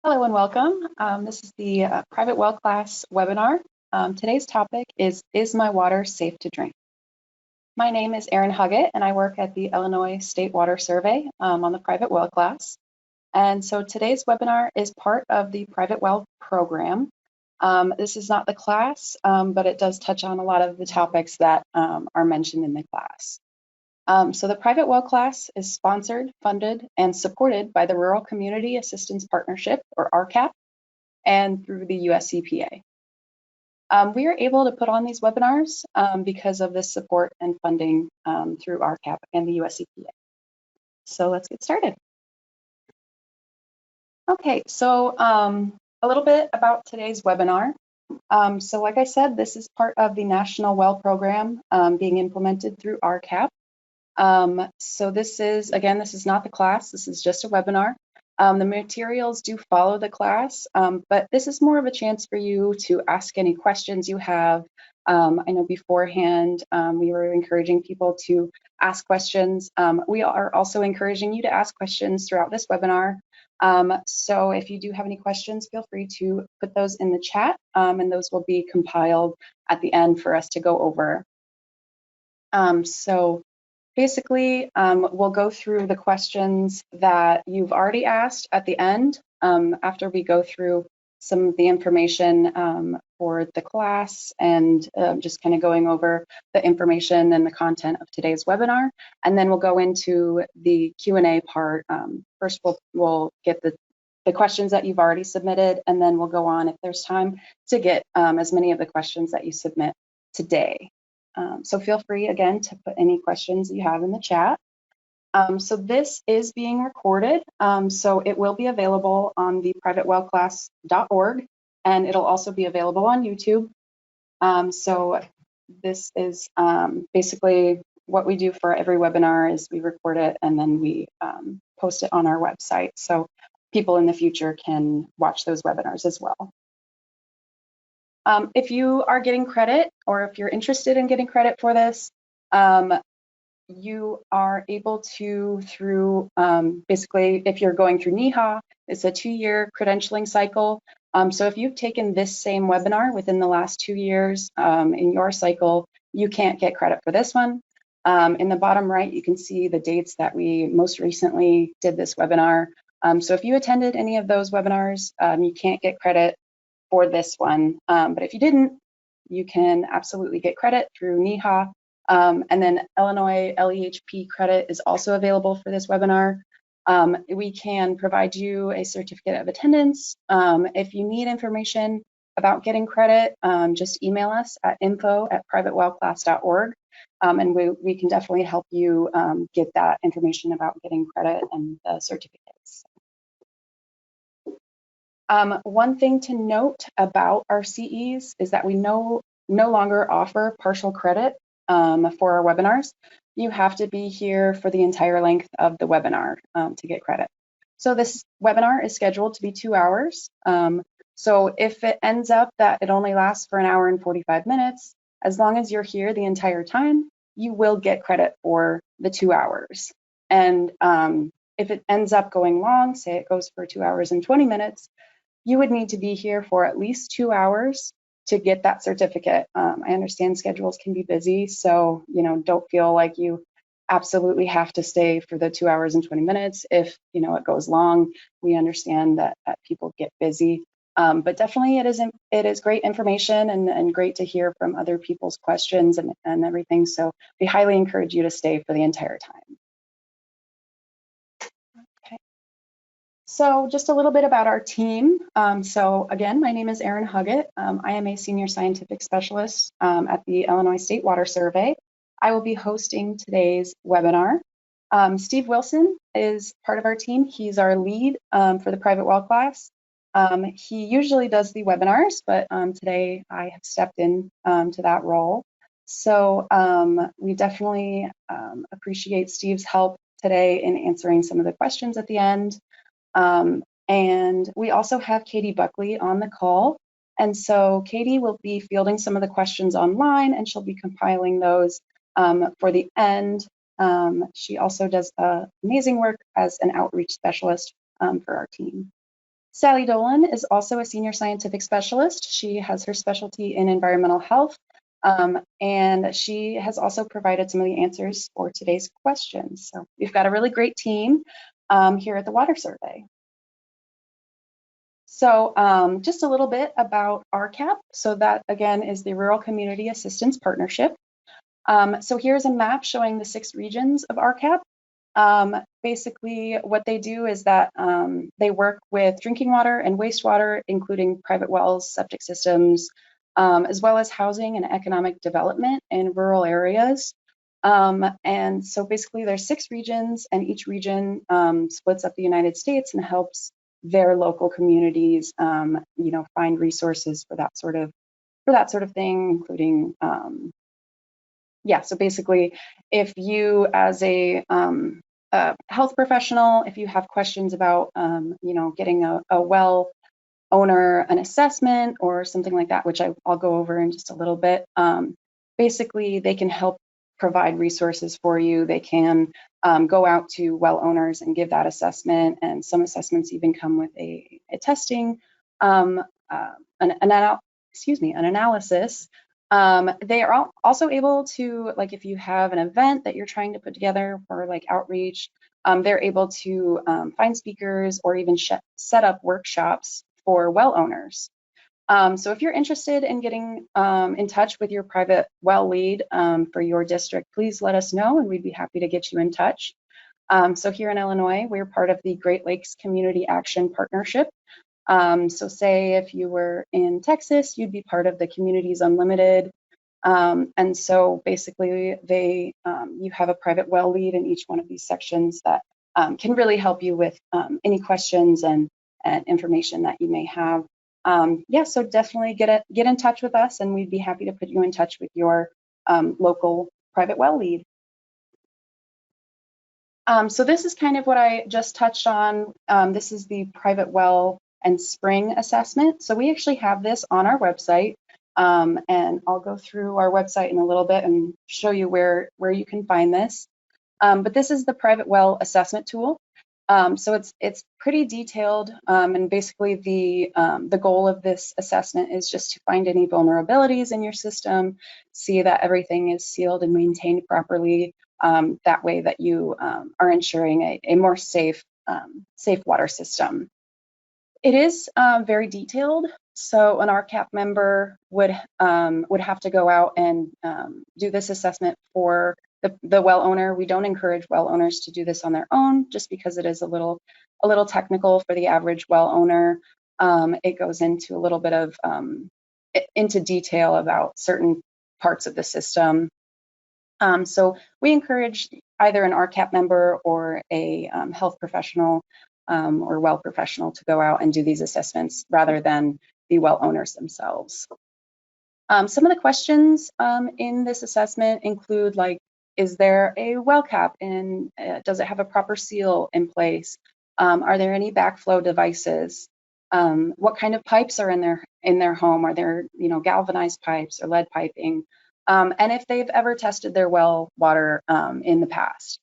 Hello and welcome. This is the private well class webinar. Today's topic is my water safe to drink? My name is Erin Huggett and I work at the Illinois State Water Survey on the private well class. And so today's webinar is part of the private well program. This is not the class, but it does touch on a lot of the topics that are mentioned in the class. So the private well class is sponsored, funded, and supported by the Rural Community Assistance Partnership, or RCAP, and through the US EPA. We are able to put on these webinars because of this support and funding through RCAP and the US EPA. So let's get started. Okay, so a little bit about today's webinar. So like I said, this is part of the National Well Program being implemented through RCAP. So this is not the class, this is just a webinar. The materials do follow the class, but this is more of a chance for you to ask any questions you have. I know beforehand we were encouraging people to ask questions. We are also encouraging you to ask questions throughout this webinar. So if you do have any questions, feel free to put those in the chat, and those will be compiled at the end for us to go over. So basically, we'll go through the questions that you've already asked at the end after we go through some of the information for the class and just kind of going over the information and the content of today's webinar. And then we'll go into the Q&A part. First, we'll get the questions that you've already submitted, and then we'll go on if there's time to get as many of the questions that you submit today. So feel free again to put any questions you have in the chat. So this is being recorded, so it will be available on the privatewellclass.org, and it'll also be available on YouTube. So this is basically what we do for every webinar is we record it and then we post it on our website, so people in the future can watch those webinars as well. If you are getting credit, or if you're interested in getting credit for this, you are able to through, basically, if you're going through NEHA, it's a 2-year credentialing cycle. So if you've taken this same webinar within the last 2 years in your cycle, you can't get credit for this one. In the bottom right, you can see the dates that we most recently did this webinar. So if you attended any of those webinars, you can't get credit for this one, but if you didn't, you can absolutely get credit through NEHA, and then Illinois LEHP credit is also available for this webinar. We can provide you a certificate of attendance. If you need information about getting credit, just email us at info@privatewellclass.org, and we can definitely help you get that information about getting credit and the certificates. One thing to note about our CEs is that we no longer offer partial credit for our webinars. You have to be here for the entire length of the webinar to get credit. So this webinar is scheduled to be 2 hours. So if it ends up that it only lasts for 1 hour and 45 minutes, as long as you're here the entire time, you will get credit for the 2 hours. And if it ends up going long, say it goes for 2 hours and 20 minutes, you would need to be here for at least 2 hours to get that certificate. I understand schedules can be busy, so don't feel like you absolutely have to stay for the 2 hours and 20 minutes. If it goes long, we understand that people get busy. But definitely it is great information and great to hear from other people's questions and everything. So we highly encourage you to stay for the entire time. So just a little bit about our team. So again, my name is Erin Huggett. I am a senior scientific specialist at the Illinois State Water Survey. I will be hosting today's webinar. Steve Wilson is part of our team. He's our lead for the private well class. He usually does the webinars, but today I have stepped in to that role. So we definitely appreciate Steve's help today in answering some of the questions at the end. And we also have Katie Buckley on the call. And so Katie will be fielding some of the questions online, and she'll be compiling those for the end. She also does amazing work as an outreach specialist for our team. Sally Dolan is also a senior scientific specialist. She has her specialty in environmental health, and she has also provided some of the answers for today's questions. So we've got a really great team here at the Water Survey. So just a little bit about RCAP. So that, again, is the Rural Community Assistance Partnership. So here's a map showing the 6 regions of RCAP. Basically, what they do is that they work with drinking water and wastewater, including private wells, septic systems, as well as housing and economic development in rural areas. And so basically there's 6 regions, and each region splits up the United States and helps their local communities, find resources for that sort of thing, including, so basically, if you as a health professional, if you have questions about, getting a well owner an assessment or something like that, which I'll go over in just a little bit, basically they can help provide resources for you. They can go out to well owners and give that assessment, and some assessments even come with a testing, an analysis. They are also able to, like, if you have an event that you're trying to put together for like outreach, they're able to find speakers or even set up workshops for well owners. So if you're interested in getting in touch with your private well lead for your district, please let us know and we'd be happy to get you in touch. So here in Illinois, we're part of the Great Lakes Community Action Partnership. So say if you were in Texas, you'd be part of the Communities Unlimited. And so basically you have a private well lead in each one of these sections that can really help you with any questions and information that you may have. So definitely get in touch with us, and we'd be happy to put you in touch with your local private well lead. So this is kind of what I just touched on. This is the private well and spring assessment. So we actually have this on our website, and I'll go through our website in a little bit and show you where you can find this. But this is the private well assessment tool. So it's pretty detailed, and basically the goal of this assessment is just to find any vulnerabilities in your system, see that everything is sealed and maintained properly. That way that you are ensuring a more safe water system. It is very detailed, so an RCAP member would have to go out and do this assessment for the well owner. We don't encourage well owners to do this on their own, just because it is a little technical for the average well owner. It goes into a little bit of into detail about certain parts of the system. So we encourage either an RCAP member or a health professional or well professional to go out and do these assessments rather than the well owners themselves. Some of the questions in this assessment include, like, is there a well cap, and does it have a proper seal in place? Are there any backflow devices? What kind of pipes are in their home? Are there galvanized pipes or lead piping? And if they've ever tested their well water in the past.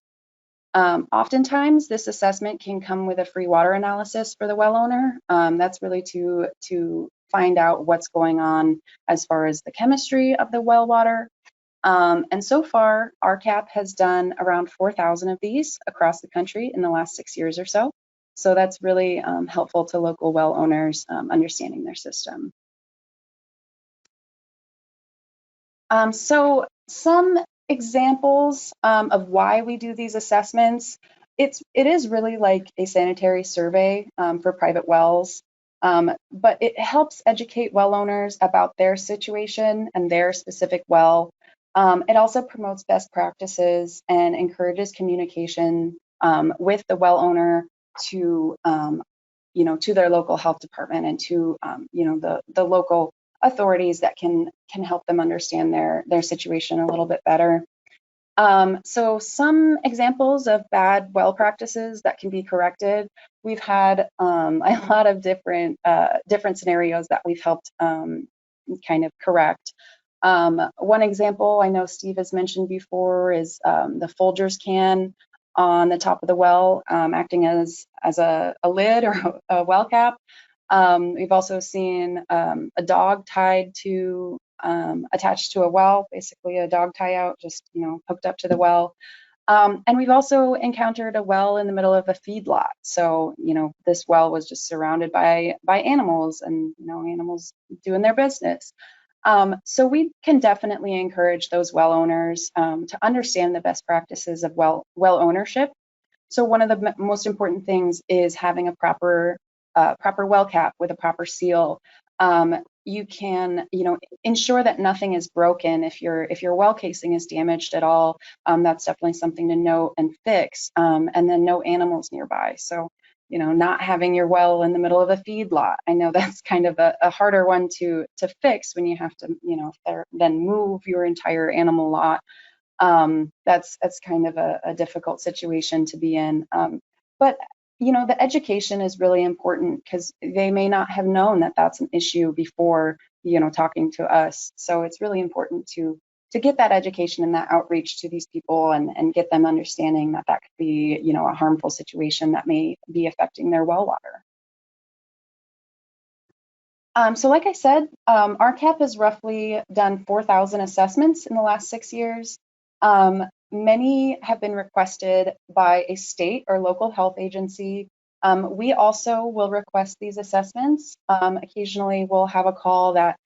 Oftentimes, this assessment can come with a free water analysis for the well owner. That's really to find out what's going on as far as the chemistry of the well water. And so far, RCAP has done around 4,000 of these across the country in the last 6 years or so. So that's really helpful to local well owners understanding their system. So some examples of why we do these assessments. It is really like a sanitary survey for private wells, but it helps educate well owners about their situation and their specific well. It also promotes best practices and encourages communication with the well owner to their local health department and to the local authorities that can help them understand their situation a little bit better. So some examples of bad well practices that can be corrected. We've had a lot of different scenarios that we've helped kind of correct. One example I know Steve has mentioned before is the Folgers can on the top of the well acting as a lid or a well cap. We've also seen a dog tied to, attached to a well, basically a dog tie out, just, hooked up to the well. And we've also encountered a well in the middle of a feedlot. So, this well was just surrounded by animals, and, animals doing their business. So we can definitely encourage those well owners to understand the best practices of well ownership. So one of the most important things is having a proper well cap with a proper seal. You can, ensure that nothing is broken. If your well casing is damaged at all, that's definitely something to note and fix. And then no animals nearby. So, not having your well in the middle of a feed lot. I know that's kind of a harder one to fix when you have to, then move your entire animal lot. That's kind of a difficult situation to be in. But the education is really important, because they may not have known that that's an issue before, talking to us. So it's really important to get that education and that outreach to these people, and get them understanding that that could be, a harmful situation that may be affecting their well water. So like I said, RCAP has roughly done 4,000 assessments in the last 6 years. Many have been requested by a state or local health agency. We also will request these assessments. Occasionally we'll have a call that,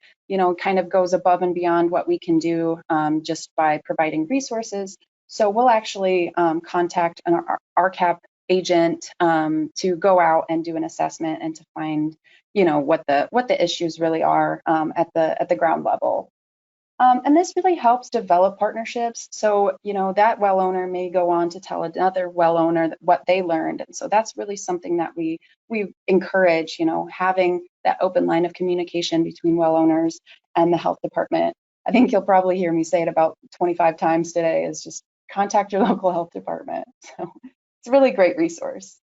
kind of goes above and beyond what we can do, just by providing resources. So we'll actually contact an RCAP agent to go out and do an assessment, and to find, what the issues really are at the ground level. And this really helps develop partnerships. So, that well owner may go on to tell another well owner what they learned. And so that's really something that we encourage, having that open line of communication between well owners and the health department. I think you'll probably hear me say it about 25 times today, is just contact your local health department. So it's a really great resource.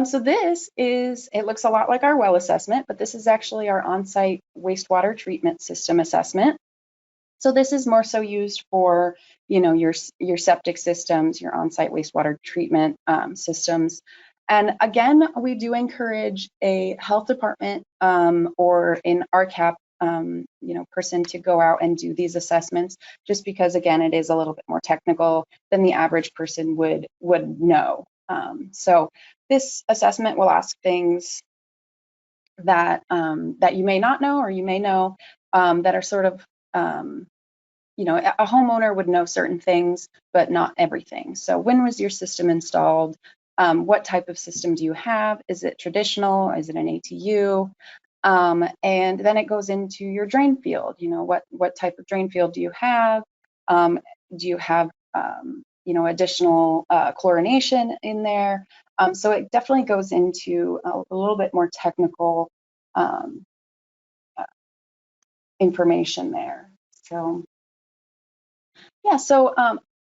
So it looks a lot like our well assessment, but this is actually our on-site wastewater treatment system assessment. So this is more so used for, your septic systems, your on-site wastewater treatment systems. And again, we do encourage a health department or an RCAP person to go out and do these assessments, just because, again, it is a little bit more technical than the average person would know. So this assessment will ask things that that you may not know, or you may know, that are sort of, a homeowner would know certain things, but not everything. So when was your system installed? What type of system do you have? Is it traditional? Is it an ATU? And then it goes into your drain field. What type of drain field do you have? Do you have additional chlorination in there? So it definitely goes into a little bit more technical information there. So yeah, so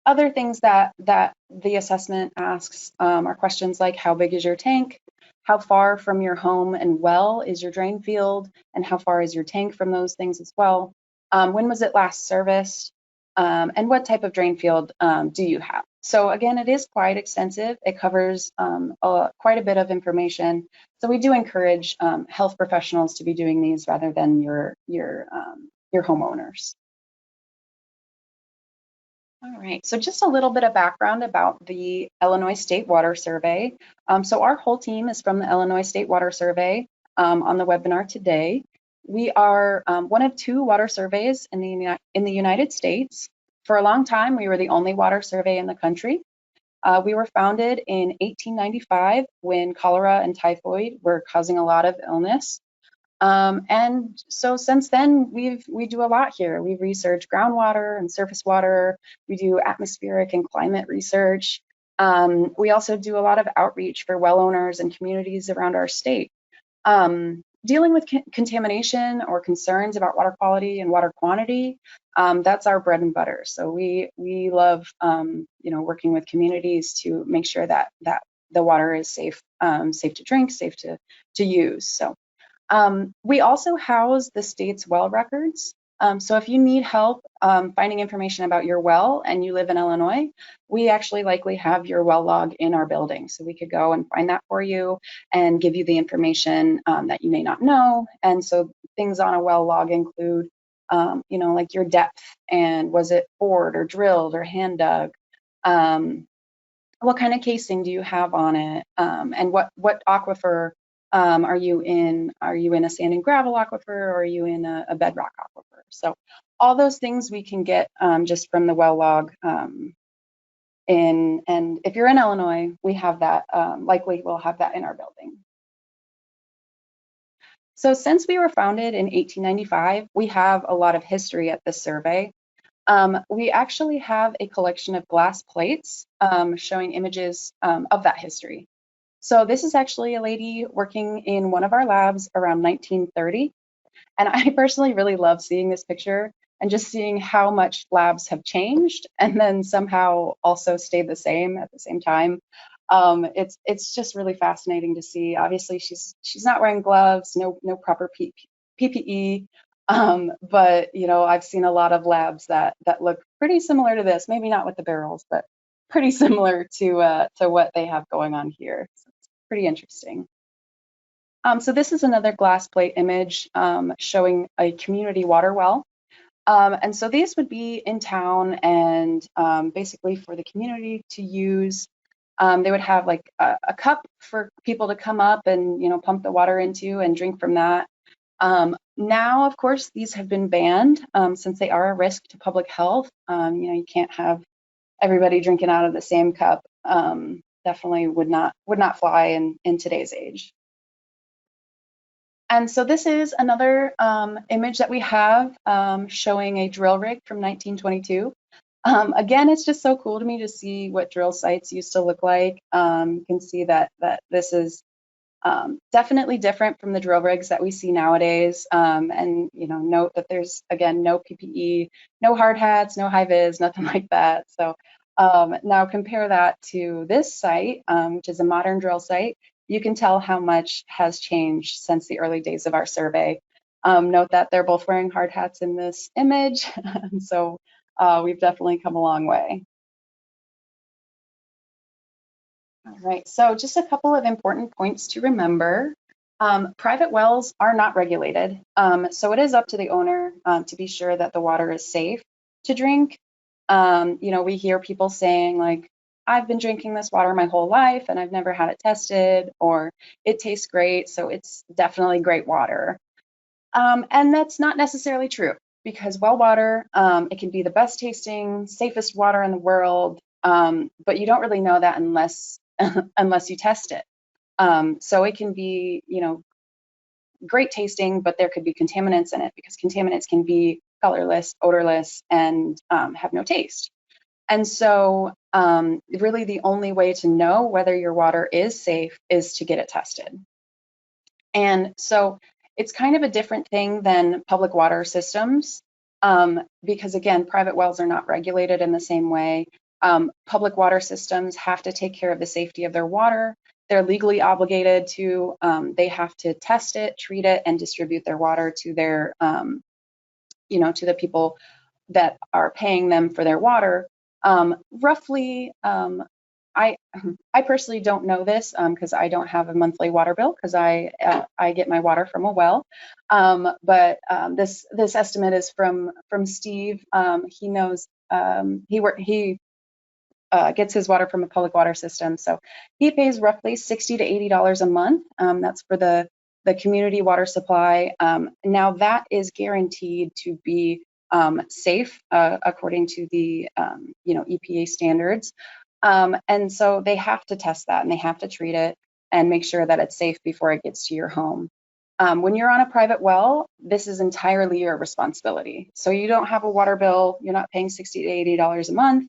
other things that the assessment asks are questions like, how big is your tank? How far from your home and well is your drain field? And how far is your tank from those things as well? When was it last serviced? And what type of drain field do you have? So again, it is quite extensive. It covers quite a bit of information. So we do encourage health professionals to be doing these rather than your homeowners. All right, so just a little bit of background about the Illinois State Water Survey. So our whole team is from the Illinois State Water Survey on the webinar today. We are one of 2 water surveys in the United States. For a long time, we were the only water survey in the country. We were founded in 1895 when cholera and typhoid were causing a lot of illness. And so since then, we do a lot here. We research groundwater and surface water. We do atmospheric and climate research. We also do a lot of outreach for well owners and communities around our state. Dealing with contamination or concerns about water quality and water quantity, that's our bread and butter. So we love working with communities to make sure that the water is safe to drink, safe to use. So we also house the state's well records. So if you need help finding information about your well and you live in Illinois, we actually likely have your well log in our building. So we could go and find that for you and give you the information that you may not know. And so things on a well log include, like your depth and was it bored or drilled or hand dug? What kind of casing do you have on it? And what aquifer are you in? Are you in a sand and gravel aquifer or are you in a bedrock aquifer? So all those things we can get just from the well log. And if you're in Illinois, we have that, likely we'll have that in our building. So since we were founded in 1895, we have a lot of history at this survey. We actually have a collection of glass plates showing images of that history. So this is actually a lady working in one of our labs around 1930. And I personally really love seeing this picture and just seeing how much labs have changed and then somehow also stayed the same at the same time. It's just really fascinating to see. Obviously, she's not wearing gloves, no proper PPE. But I've seen a lot of labs that look pretty similar to this. Maybe not with the barrels, but pretty similar to what they have going on here. So it's pretty interesting. So this is another glass plate image showing a community water well. And so these would be in town and basically for the community to use. They would have like a cup for people to come up and pump the water into and drink from that. Now, of course, these have been banned since they are a risk to public health. You can't have everybody drinking out of the same cup. Definitely would not fly in today's age. And so this is another image that we have showing a drill rig from 1922. Again, it's just so cool to me to see what drill sites used to look like. You can see that this is definitely different from the drill rigs that we see nowadays. And note that there's, again, no PPE, no hard hats, no high vis, nothing like that. So now compare that to this site, which is a modern drill site. You can tell how much has changed since the early days of our survey. Note that they're both wearing hard hats in this image. So we've definitely come a long way. All right, so just a couple of important points to remember. Private wells are not regulated, so it is up to the owner to be sure that the water is safe to drink. We hear people saying like, I've been drinking this water my whole life and I've never had it tested, or it tastes great, so it's definitely great water. And that's not necessarily true because well water, it can be the best tasting, safest water in the world, but you don't really know that unless unless you test it. So it can be, great tasting, but there could be contaminants in it because contaminants can be colorless, odorless, and have no taste. And so really the only way to know whether your water is safe is to get it tested. And so it's kind of a different thing than public water systems because, again, private wells are not regulated in the same way. Public water systems have to take care of the safety of their water. They're legally obligated to, they have to test it, treat it, and distribute their water to their, to the people that are paying them for their water. Roughly, I personally don't know this because I don't have a monthly water bill because I get my water from a well. But this estimate is from Steve. He knows he gets his water from a public water system, so he pays roughly $60 to $80 a month. That's for the community water supply. Now that is guaranteed to be safe according to the EPA standards. And so they have to test that and they have to treat it and make sure that it's safe before it gets to your home. When you're on a private well, this is entirely your responsibility. So you don't have a water bill, you're not paying $60 to $80 a month,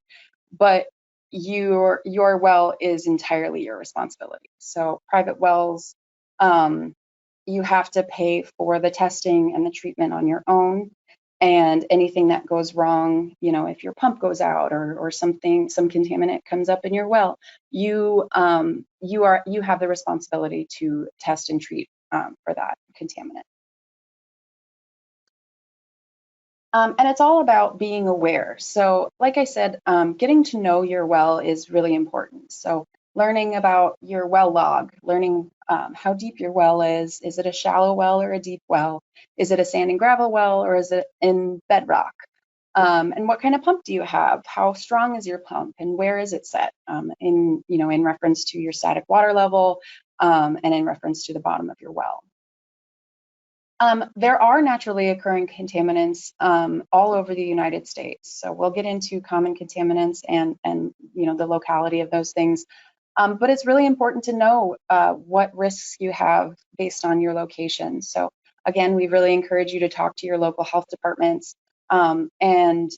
but your well is entirely your responsibility. So private wells, you have to pay for the testing and the treatment on your own. And anything that goes wrong, if your pump goes out or some contaminant comes up in your well, you have the responsibility to test and treat for that contaminant. And it's all about being aware. So like I said, getting to know your well is really important. So learning about your well log, learning how deep your well is it a shallow well or a deep well? Is it a sand and gravel well or is it in bedrock? And what kind of pump do you have? How strong is your pump and where is it set in reference to your static water level and in reference to the bottom of your well? There are naturally occurring contaminants all over the United States. So we'll get into common contaminants and the locality of those things. But it's really important to know what risks you have based on your location. So again, we really encourage you to talk to your local health departments and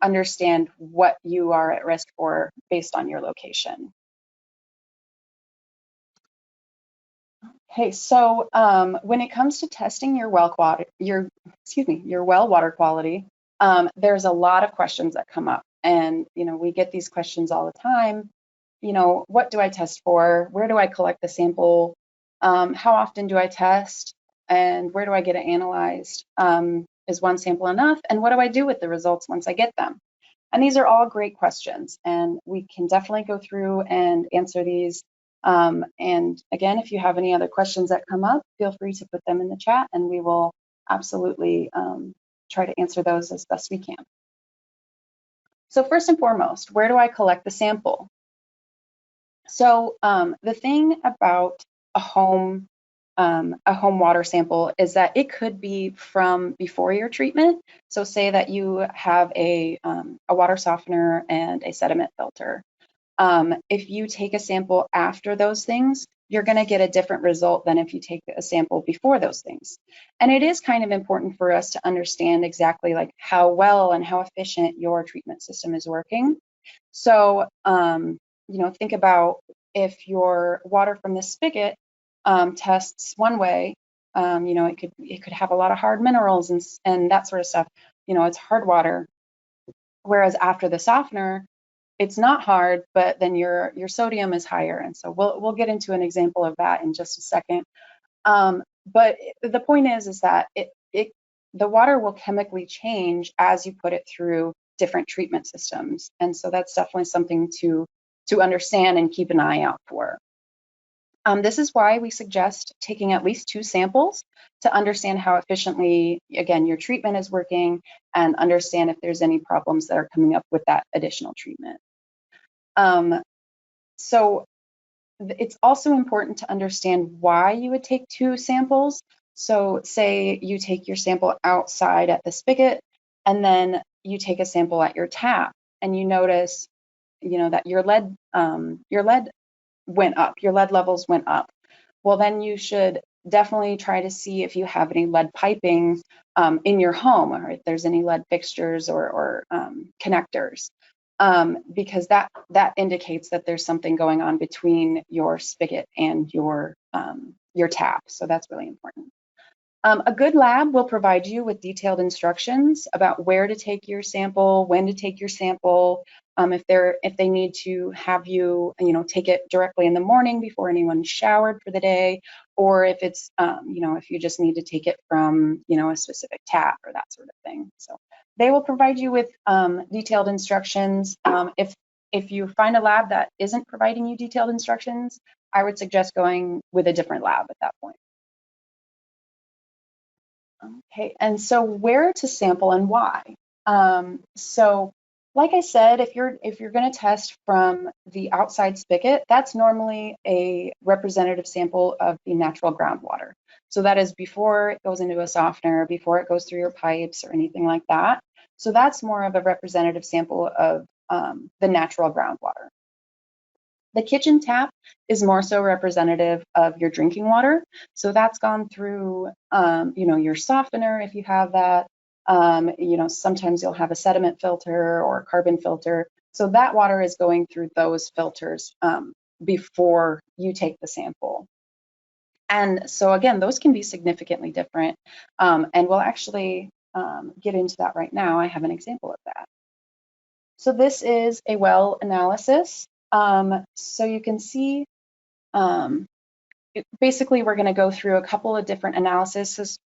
understand what you are at risk for based on your location. Okay, so when it comes to testing your well water quality, there's a lot of questions that come up, and we get these questions all the time. What do I test for? Where do I collect the sample? How often do I test? And where do I get it analyzed? Is one sample enough? And what do I do with the results once I get them? And these are all great questions, and we can definitely go through and answer these. And again, if you have any other questions that come up, feel free to put them in the chat and we will absolutely try to answer those as best we can. So first and foremost, where do I collect the sample? So the thing about a home water sample is that it could be from before your treatment. So say that you have a water softener and a sediment filter. If you take a sample after those things, you're going to get a different result than if you take a sample before those things. And it is kind of important for us to understand exactly like how well and how efficient your treatment system is working. So, think about if your water from the spigot tests one way, it could have a lot of hard minerals and that sort of stuff. It's hard water. Whereas after the softener, it's not hard, but then your sodium is higher. And so we'll get into an example of that in just a second. But the point is that the water will chemically change as you put it through different treatment systems. And so that's definitely something to understand and keep an eye out for. This is why we suggest taking at least 2 samples to understand how efficiently, again, your treatment is working and understand if there's any problems that are coming up with that additional treatment. So it's also important to understand why you would take 2 samples. So say you take your sample outside at the spigot and then you take a sample at your tap and you notice, that your lead went up, your lead levels went up. Well, then you should definitely try to see if you have any lead piping in your home or if there's any lead fixtures or connectors. Because that indicates that there's something going on between your spigot and your tap. So that's really important. A good lab will provide you with detailed instructions about where to take your sample, when to take your sample, if they need to have you, take it directly in the morning before anyone showered for the day, or if it's, if you just need to take it from, a specific tap or that sort of thing. So they will provide you with detailed instructions. If you find a lab that isn't providing you detailed instructions, I would suggest going with a different lab at that point. Okay, and so where to sample and why? So like I said, if you're going to test from the outside spigot, that's normally a representative sample of the natural groundwater. So that is before it goes into a softener, before it goes through your pipes or anything like that. So that's more of a representative sample of the natural groundwater. The kitchen tap is more so representative of your drinking water. So that's gone through, your softener if you have that. Sometimes you'll have a sediment filter or a carbon filter. So that water is going through those filters before you take the sample. And so again, those can be significantly different. And we'll actually get into that right now. I have an example of that. So this is a well analysis. So you can see, basically we're going to go through a couple of different analyses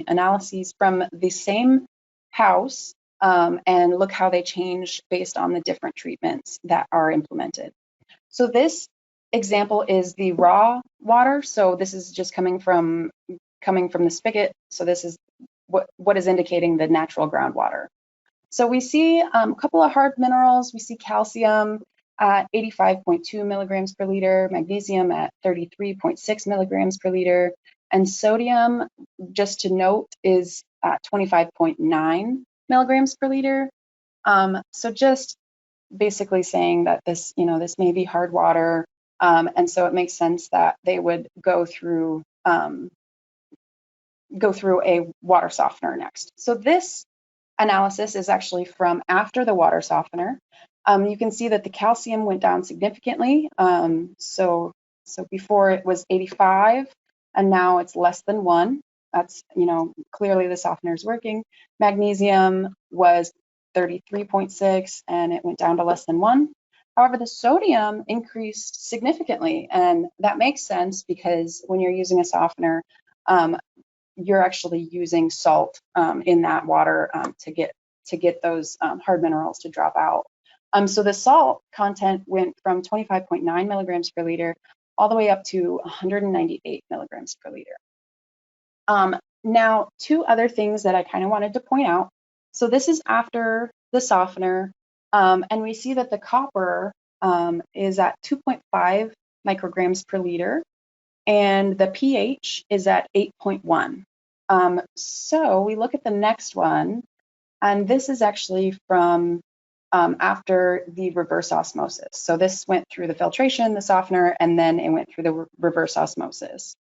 analyses from the same house, and look how they change based on the different treatments that are implemented. So this example is the raw water. So this is just coming from the spigot. So this is what is indicating the natural groundwater. So we see a couple of hard minerals. We see calcium at 85.2 milligrams per liter, magnesium at 33.6 milligrams per liter, and sodium, just to note, is at 25.9 milligrams per liter. So just basically saying that this may be hard water, and so it makes sense that they would go through a water softener next. So this analysis is actually from after the water softener. You can see that the calcium went down significantly. So before it was 85, and now it's less than 1. That's, clearly the softener is working. Magnesium was 33.6, and it went down to less than 1. However, the sodium increased significantly, and that makes sense because when you're using a softener, you're actually using salt in that water to get those hard minerals to drop out. So the salt content went from 25.9 milligrams per liter all the way up to 198 milligrams per liter. Now, two other things that I kind of wanted to point out. So this is after the softener, and we see that the copper is at 2.5 micrograms per liter, and the pH is at 8.1. So we look at the next one, and this is actually from after the reverse osmosis. So this went through the filtration, the softener, and then it went through the reverse osmosis.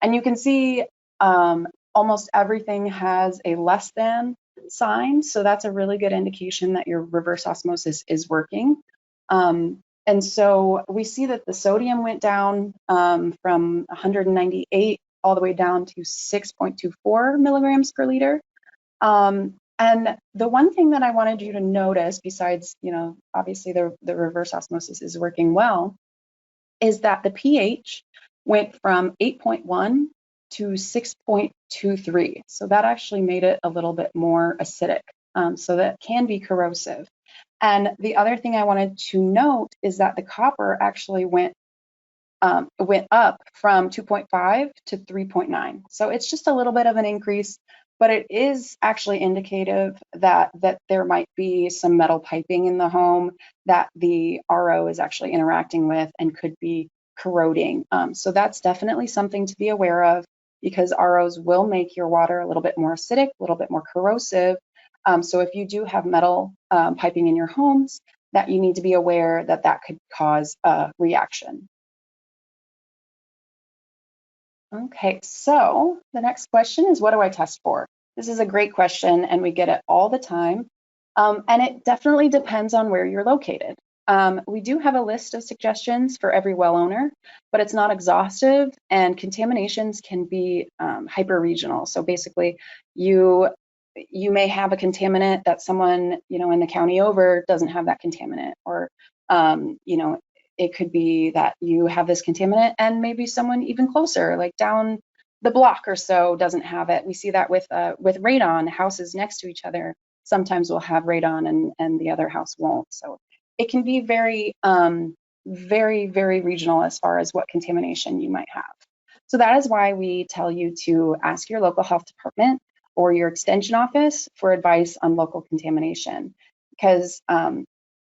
And you can see almost everything has a less than sign, so that's a really good indication that your reverse osmosis is working. And so we see that the sodium went down from 198 all the way down to 6.24 milligrams per liter. And the one thing that I wanted you to notice, besides, obviously the reverse osmosis is working well, is that the pH went from 8.1 to 6.23. So that actually made it a little bit more acidic. So that can be corrosive. And the other thing I wanted to note is that the copper actually went up from 2.5 to 3.9. So it's just a little bit of an increase, but it is actually indicative that there might be some metal piping in the home that the RO is actually interacting with and could be corroding. So that's definitely something to be aware of, because ROs will make your water a little bit more acidic, a little bit more corrosive. So if you do have metal piping in your homes, that you need to be aware that could cause a reaction. Okay, so the next question is, what do I test for? This is a great question, and we get it all the time. And it definitely depends on where you're located. We do have a list of suggestions for every well owner, but it's not exhaustive, and contaminations can be hyper-regional. So basically, you may have a contaminant that someone, in the county over doesn't have that contaminant, or it could be that you have this contaminant and maybe someone even closer, like down the block or so, doesn't have it. We see that with radon. Houses next to each other sometimes will have radon and the other house won't. So it can be very, very, very regional as far as what contamination you might have. So that is why we tell you to ask your local health department or your extension office for advice on local contamination, because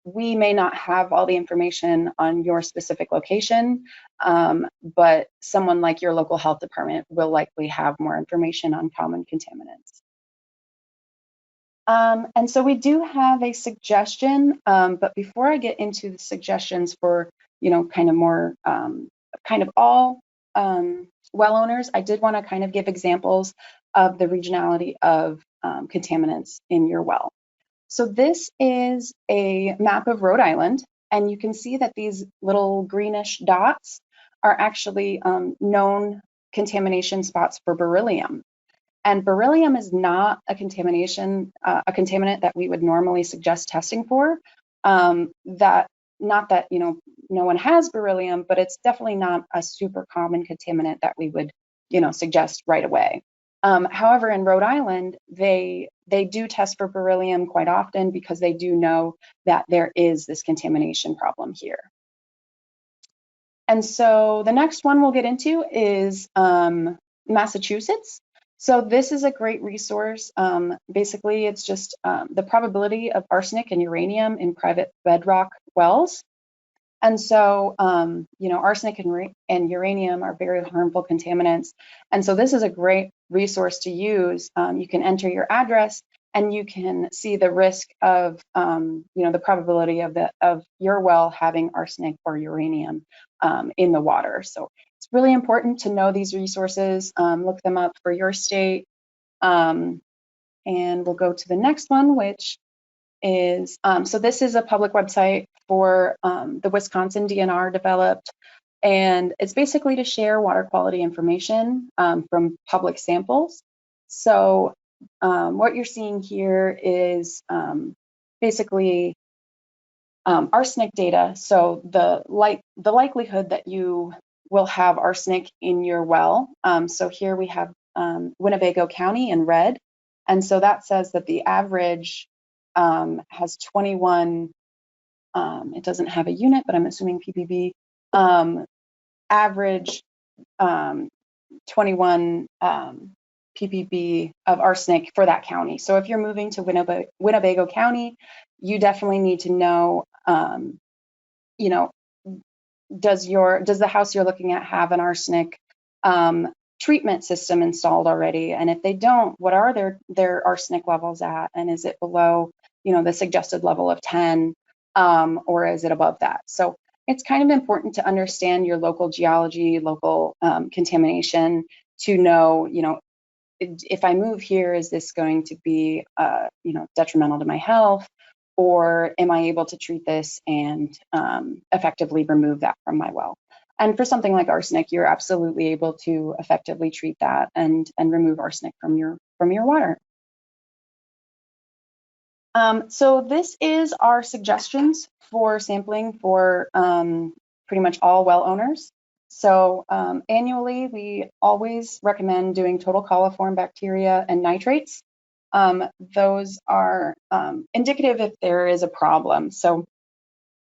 we may not have all the information on your specific location, but someone like your local health department will likely have more information on common contaminants. And so we do have a suggestion, but before I get into the suggestions for, kind of more, kind of all well owners, I did want to kind of give examples of the regionality of contaminants in your well. So this is a map of Rhode Island, and you can see that these little greenish dots are actually known contamination spots for beryllium. And beryllium is not a contaminant that we would normally suggest testing for. Not that no one has beryllium, but it's definitely not a super common contaminant that we would suggest right away. However, in Rhode Island, they do test for beryllium quite often because they do know that there is this contamination problem here. And so the next one we'll get into is Massachusetts. So this is a great resource. Basically, it's just the probability of arsenic and uranium in private bedrock wells. And so, you know, arsenic and uranium are very harmful contaminants. And so this is a great resource to use. You can enter your address and you can see the risk of, you know, the probability of your well having arsenic or uranium in the water. So it's really important to know these resources, look them up for your state. And we'll go to the next one, which is, so this is a public website for the Wisconsin DNR developed, and it's basically to share water quality information from public samples. So what you're seeing here is basically arsenic data. So the likelihood that you will have arsenic in your well. So here we have Winnebago County in red. And so that says that the average has 21, it doesn't have a unit, but I'm assuming ppb, average 21 ppb of arsenic for that county. So if you're moving to Winnebago County, you definitely need to know, you know, does the house you're looking at have an arsenic treatment system installed already? And if they don't, what are their arsenic levels at? And is it below, you know, the suggested level of 10, or is it above that? So it's kind of important to understand your local geology, local contamination, to know, you know, if I move here, is this going to be, you know, detrimental to my health? Or am I able to treat this and effectively remove that from my well? And for something like arsenic, you're absolutely able to effectively treat that and remove arsenic from your water. So this is our suggestions for sampling for pretty much all well owners. So annually, we always recommend doing total coliform bacteria and nitrates. Those are indicative if there is a problem. So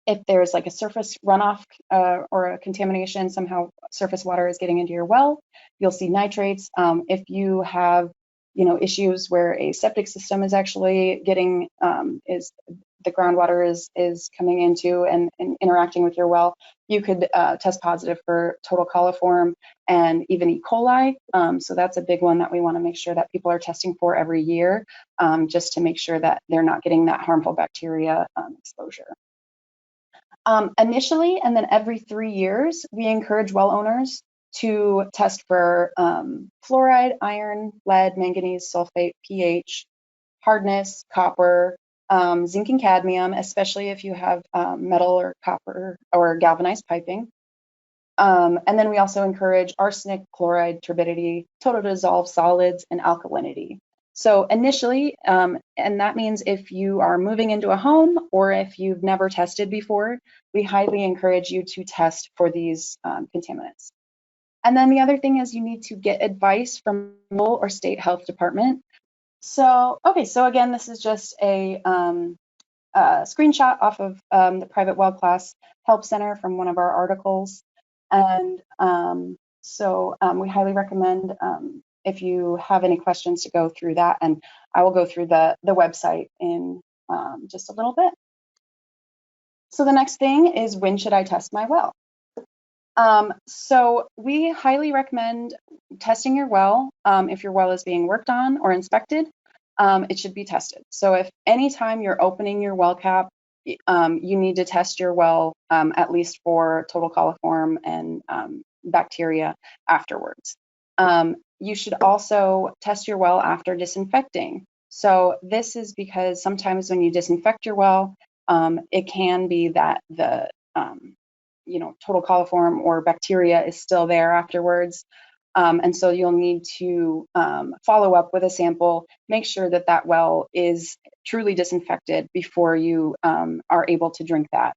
if there's like a surface runoff or a contamination, somehow surface water is getting into your well, you'll see nitrates. If you have, you know, issues where a septic system is actually getting, the groundwater is coming into and interacting with your well, you could test positive for total coliform and even E. coli. So that's a big one that we want to make sure that people are testing for every year, just to make sure that they're not getting that harmful bacteria exposure. Initially, and then every 3 years, we encourage well owners to test for fluoride, iron, lead, manganese, sulfate, pH, hardness, copper, zinc and cadmium, especially if you have metal or copper or galvanized piping. And then we also encourage arsenic, chloride, turbidity, total dissolved solids, and alkalinity. So initially, and that means if you are moving into a home or if you've never tested before, we highly encourage you to test for these contaminants. And then the other thing is you need to get advice from local or state health department. So, okay, so again, this is just a screenshot off of the Private Well Class Help Center from one of our articles. And so we highly recommend, if you have any questions, to go through that, and I will go through the website in just a little bit. So the next thing is, when should I test my well? So we highly recommend testing your well if your well is being worked on or inspected. It should be tested. So if anytime you're opening your well cap, you need to test your well at least for total coliform and bacteria afterwards. You should also test your well after disinfecting. So this is because sometimes when you disinfect your well, it can be that the you know, total coliform or bacteria is still there afterwards. And so you'll need to follow up with a sample, make sure that that well is truly disinfected before you are able to drink that.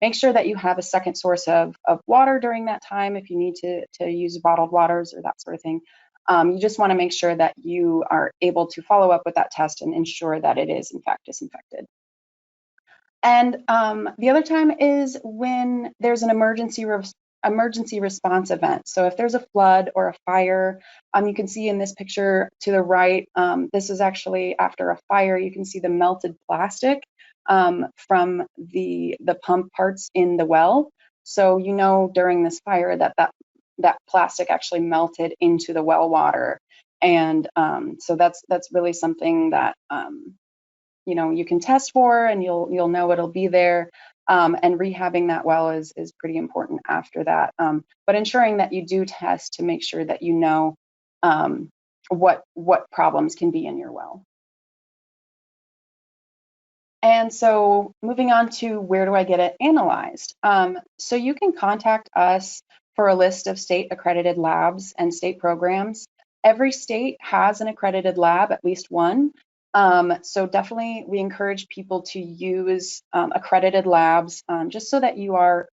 Make sure that you have a second source of water during that time if you need to use bottled waters or that sort of thing. You just want to make sure that you are able to follow up with that test and ensure that it is in fact disinfected. And the other time is when there's an emergency response event. So if there's a flood or a fire, you can see in this picture to the right, this is actually after a fire. You can see the melted plastic from the pump parts in the well. So you know during this fire that plastic actually melted into the well water. And so that's really something that you know you can test for, and you'll know it'll be there. And rehabbing that well is pretty important after that. But ensuring that you do test to make sure that you know what problems can be in your well. And so moving on to where do I get it analyzed? So you can contact us for a list of state accredited labs and state programs. Every state has an accredited lab, at least one. So definitely we encourage people to use accredited labs just so that you are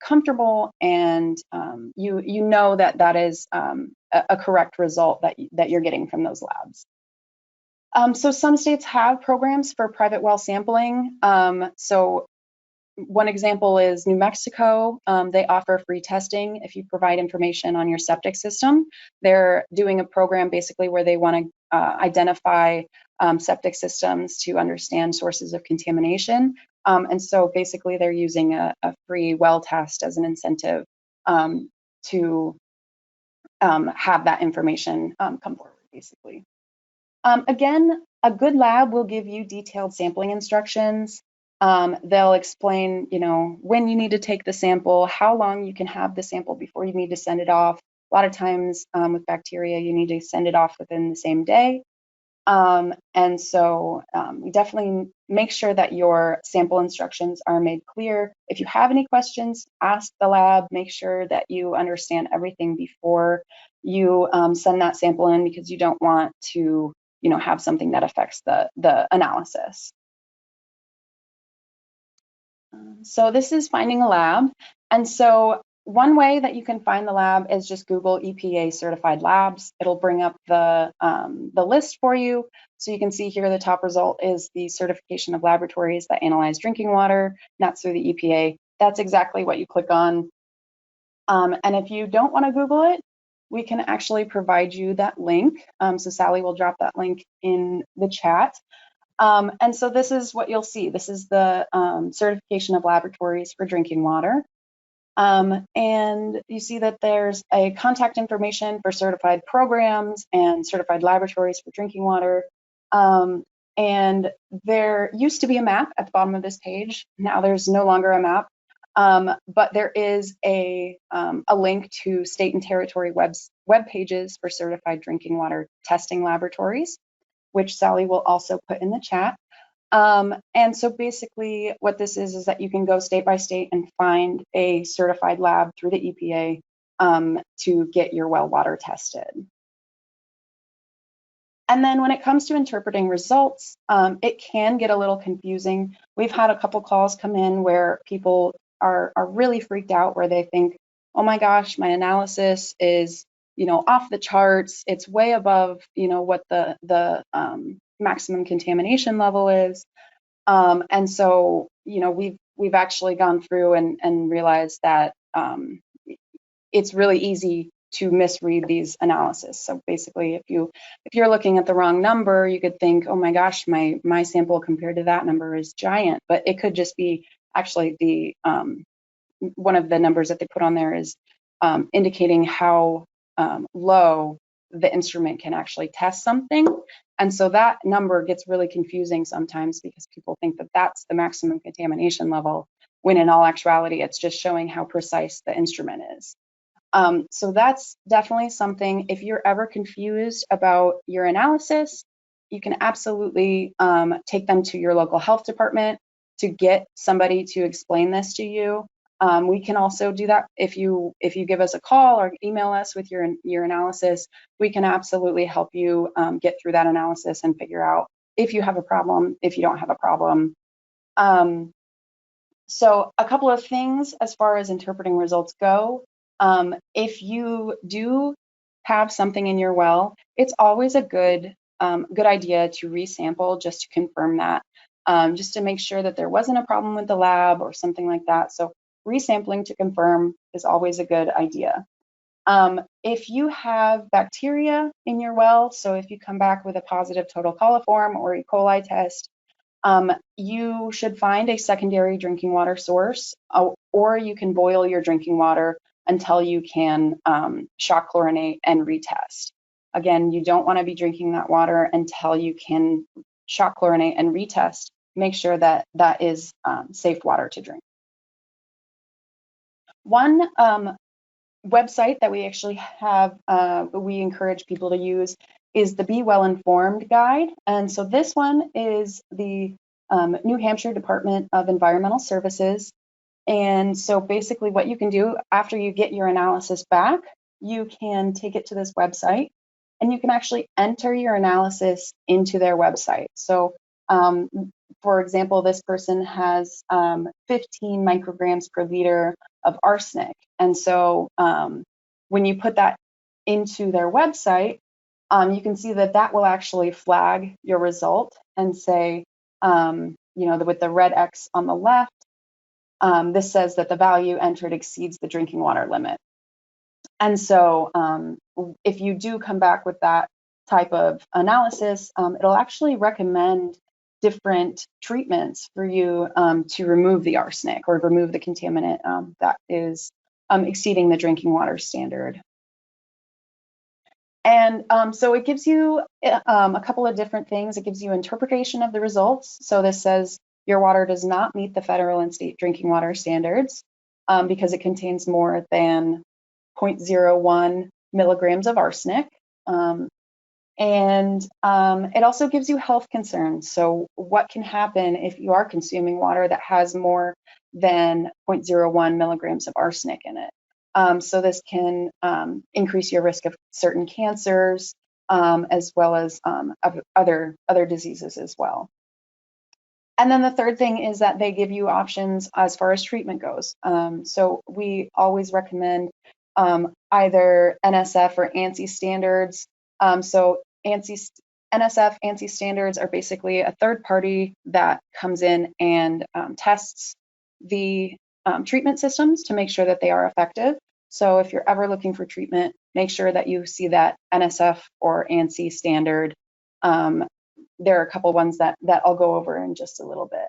comfortable and you know that that is a correct result that you're getting from those labs. So some states have programs for private well sampling. So one example is New Mexico. They offer free testing if you provide information on your septic system. They're doing a program basically where they want to identify septic systems to understand sources of contamination. And so basically they're using a free well test as an incentive to have that information come forward, basically. Again, a good lab will give you detailed sampling instructions. They'll explain, you know, when you need to take the sample, how long you can have the sample before you need to send it off. A lot of times with bacteria, you need to send it off within the same day. And so we definitely make sure that your sample instructions are made clear. If you have any questions, ask the lab. Make sure that you understand everything before you send that sample in, because you don't want to, you know, have something that affects the analysis. So this is finding a lab. And so one way that you can find the lab is just Google EPA certified labs. It'll bring up the list for you. So you can see here the top result is the certification of laboratories that analyze drinking water. And that's through the EPA. That's exactly what you click on. And if you don't want to Google it, we can actually provide you that link. So Sally will drop that link in the chat. And so this is what you'll see. This is the certification of laboratories for drinking water. And you see that there's a contact information for certified programs and certified laboratories for drinking water. And there used to be a map at the bottom of this page. Now there's no longer a map. But there is a link to state and territory web pages for certified drinking water testing laboratories, which Sally will also put in the chat. And so basically what this is that you can go state by state and find a certified lab through the EPA to get your well water tested. And then when it comes to interpreting results, it can get a little confusing. We've had a couple calls come in where people are really freaked out, where they think, oh my gosh, my analysis is, you know, off the charts. It's way above, you know, what the maximum contamination level is. And so, you know, we've actually gone through and realized that it's really easy to misread these analysis. So basically, if you're looking at the wrong number, you could think, oh my gosh, my sample compared to that number is giant, but it could just be actually the one of the numbers that they put on there is indicating how low the instrument can actually test something. And so that number gets really confusing sometimes because people think that that's the maximum contamination level, when in all actuality, it's just showing how precise the instrument is. So that's definitely something. If you're ever confused about your analysis, you can absolutely take them to your local health department to get somebody to explain this to you. We can also do that if you give us a call or email us with your analysis. We can absolutely help you get through that analysis and figure out if you have a problem, if you don't have a problem. So a couple of things as far as interpreting results go. If you do have something in your well, it's always a good idea to resample just to confirm that, just to make sure that there wasn't a problem with the lab or something like that. So resampling to confirm is always a good idea. If you have bacteria in your well, so if you come back with a positive total coliform or E. coli test, you should find a secondary drinking water source, or you can boil your drinking water until you can shock chlorinate and retest. Again, you don't want to be drinking that water until you can shock chlorinate and retest. Make sure that that is safe water to drink. One website that we actually have, we encourage people to use, is the Be Well Informed guide. And so this one is the New Hampshire Department of Environmental Services. And so basically what you can do after you get your analysis back, you can take it to this website and you can actually enter your analysis into their website. So for example, this person has 15 micrograms per liter of arsenic. And so when you put that into their website, you can see that that will actually flag your result and say, with the red X on the left, this says that the value entered exceeds the drinking water limit. And so if you do come back with that type of analysis, it'll actually recommend different treatments for you to remove the arsenic or remove the contaminant that is exceeding the drinking water standard. And so it gives you a couple of different things. It gives you interpretation of the results. So this says your water does not meet the federal and state drinking water standards because it contains more than 0.01 milligrams of arsenic. And it also gives you health concerns. So what can happen if you are consuming water that has more than 0.01 milligrams of arsenic in it? So this can increase your risk of certain cancers, as well as other diseases as well. And then the third thing is that they give you options as far as treatment goes. So we always recommend either NSF or ANSI standards. So NSF, ANSI standards are basically a third party that comes in and tests the treatment systems to make sure that they are effective. So if you're ever looking for treatment, make sure that you see that NSF or ANSI standard. There are a couple ones that I'll go over in just a little bit.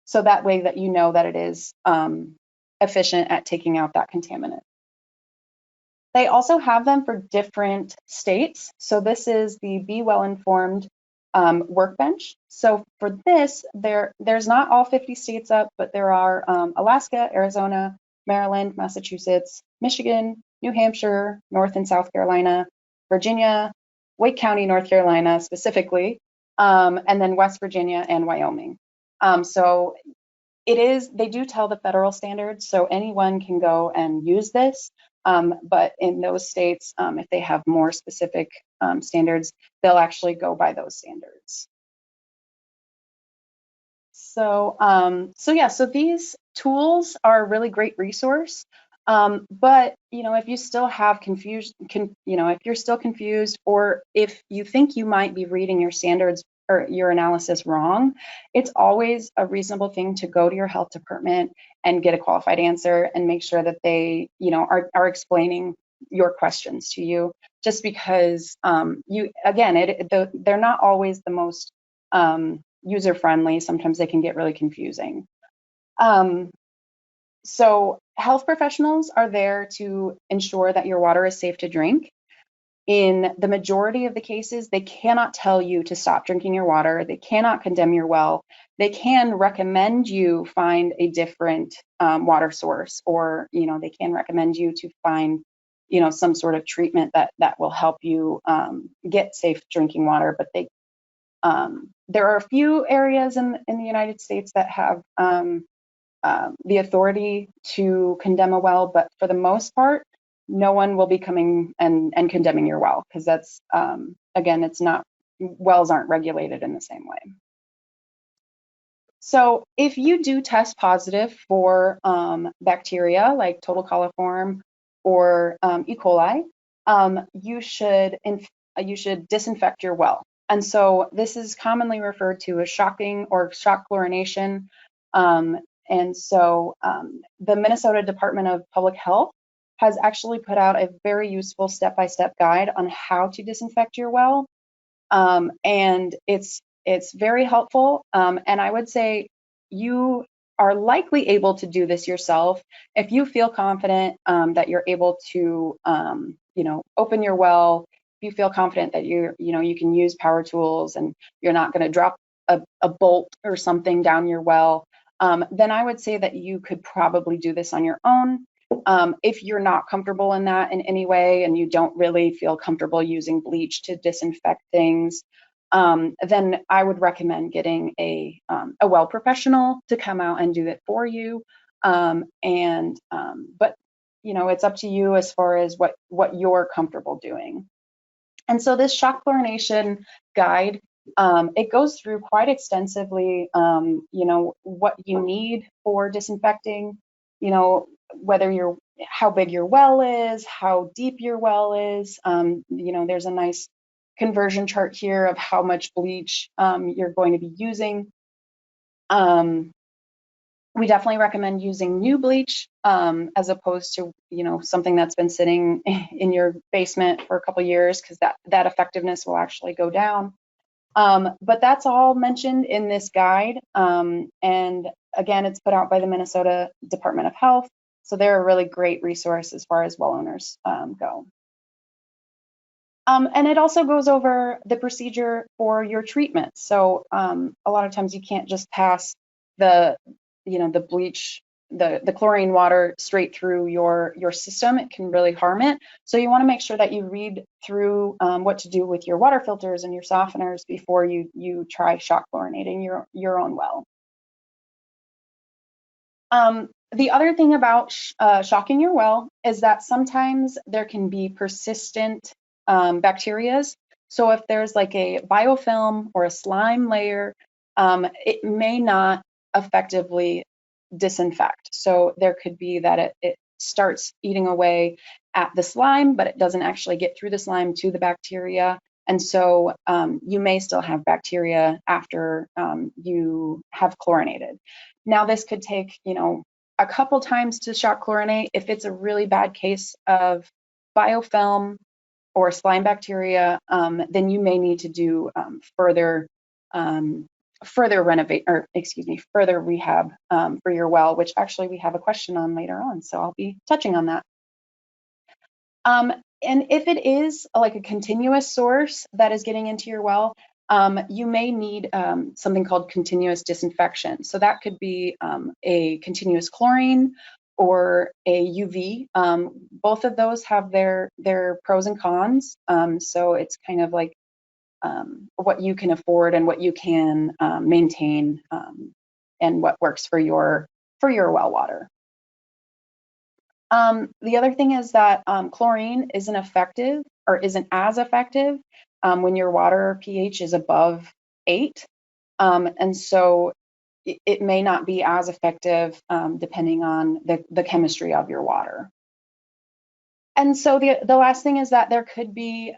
So that way that you know that it is efficient at taking out that contaminant. They also have them for different states. So this is the Be Well Informed workbench. So for this, there's not all 50 states up, but there are Alaska, Arizona, Maryland, Massachusetts, Michigan, New Hampshire, North and South Carolina, Virginia, Wake County, North Carolina specifically, and then West Virginia and Wyoming. So they do tell the federal standards, so anyone can go and use this. But in those states, if they have more specific standards, they'll actually go by those standards. So these tools are a really great resource. But if you still have if you're still confused, or if you think you might be reading your standards or your analysis wrong, it's always a reasonable thing to go to your health department and get a qualified answer and make sure that they, are explaining your questions to you. Just because they're not always the most user-friendly. Sometimes they can get really confusing. So health professionals are there to ensure that your water is safe to drink. In the majority of the cases, they cannot tell you to stop drinking your water. They cannot condemn your well. They can recommend you find a different water source, or they can recommend you to find some sort of treatment that will help you get safe drinking water. But there are a few areas in the United States that have the authority to condemn a well, but for the most part, no one will be coming and condemning your well, because that's, again, wells aren't regulated in the same way. So if you do test positive for bacteria like total coliform or E. coli, you should disinfect your well. And so this is commonly referred to as shocking or shock chlorination. And so the Minnesota Department of Public Health has actually put out a very useful step-by-step guide on how to disinfect your well. And it's very helpful. And I would say you are likely able to do this yourself if you feel confident that you're able to, open your well. If you feel confident that you can use power tools and you're not going to drop a bolt or something down your well, then I would say that you could probably do this on your own. If you're not comfortable in that in any way and you don't really feel comfortable using bleach to disinfect things, then I would recommend getting a well professional to come out and do it for you. But it's up to you as far as what you're comfortable doing. And so this shock chlorination guide, it goes through quite extensively, what you need for disinfecting, whether how big your well is, how deep your well is. There's a nice conversion chart here of how much bleach you're going to be using. We definitely recommend using new bleach as opposed to something that's been sitting in your basement for a couple years, because that effectiveness will actually go down. But that's all mentioned in this guide. And again, it's put out by the Minnesota Department of Health. So they're a really great resource as far as well owners go. And it also goes over the procedure for your treatment. So a lot of times you can't just pass the bleach, the chlorine water straight through your system. It can really harm it. So you want to make sure that you read through what to do with your water filters and your softeners before you try shock chlorinating your own well. The other thing about shocking your well is that sometimes there can be persistent bacterias. So if there's like a biofilm or a slime layer, it may not effectively disinfect. So there could be that it starts eating away at the slime, but it doesn't actually get through the slime to the bacteria. And so you may still have bacteria after you have chlorinated. Now this could take, a couple times to shock chlorinate. If it's a really bad case of biofilm or slime bacteria, then you may need to do further rehab for your well, which actually we have a question on later on, so I'll be touching on that. And if it is like a continuous source that is getting into your well, you may need something called continuous disinfection. So that could be a continuous chlorine or a UV. Both of those have their pros and cons. So it's kind of like what you can afford and what you can maintain, and what works for your well water. The other thing is that chlorine isn't as effective when your water pH is above 8. And so it may not be as effective depending on the chemistry of your water. And so the last thing is that there could be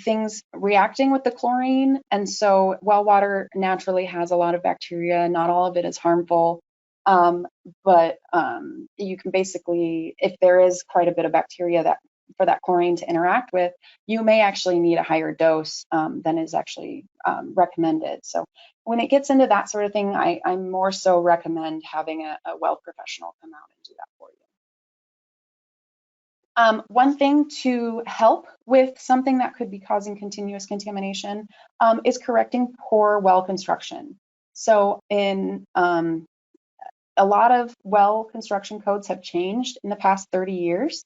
things reacting with the chlorine. And so well water naturally has a lot of bacteria. Not all of it is harmful. But you can basically, if there is quite a bit of bacteria for that chlorine to interact with, you may actually need a higher dose than is actually recommended. So when it gets into that sort of thing, I more so recommend having a well professional come out and do that for you. One thing to help with something that could be causing continuous contamination is correcting poor well construction. So in a lot of well construction codes have changed in the past 30 years.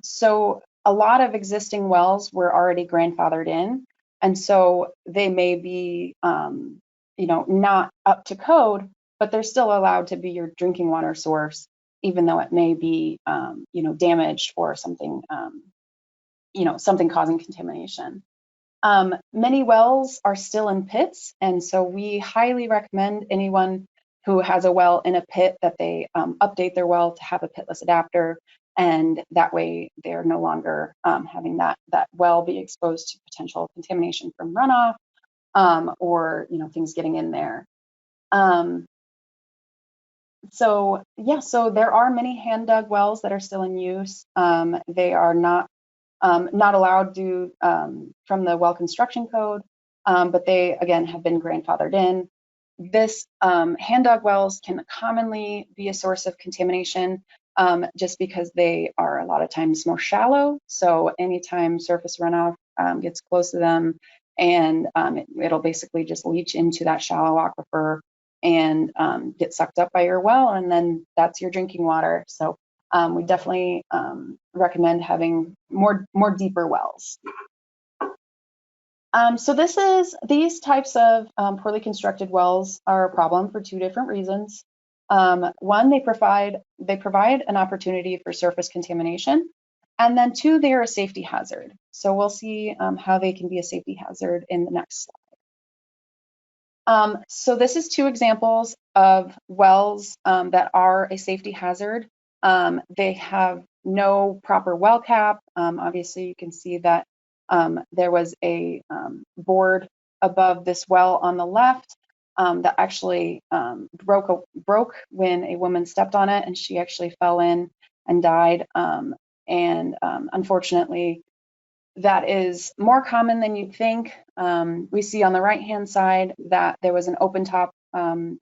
So a lot of existing wells were already grandfathered in, and so they may be, not up to code, but they're still allowed to be your drinking water source, even though it may be, damaged or something, something causing contamination. Many wells are still in pits, and so we highly recommend anyone who has a well in a pit that they update their well to have a pitless adapter and that way they're no longer having that well be exposed to potential contamination from runoff, or things getting in there. So yeah, so there are many hand dug wells that are still in use. They are not allowed due from the well construction code, but they again have been grandfathered in. This hand dug wells can commonly be a source of contamination just because they are a lot of times more shallow. So anytime surface runoff gets close to them, and it'll basically just leach into that shallow aquifer and get sucked up by your well, and then that's your drinking water. So we definitely recommend having more deeper wells. So these types of poorly constructed wells are a problem for two different reasons. One, they provide an opportunity for surface contamination, and then two, they are a safety hazard. So we'll see how they can be a safety hazard in the next slide. So this is two examples of wells that are a safety hazard. They have no proper well cap. Obviously, you can see that there was a board above this well on the left that actually broke when a woman stepped on it, and she actually fell in and died. Unfortunately, that is more common than you'd think. We see on the right-hand side that there was an open top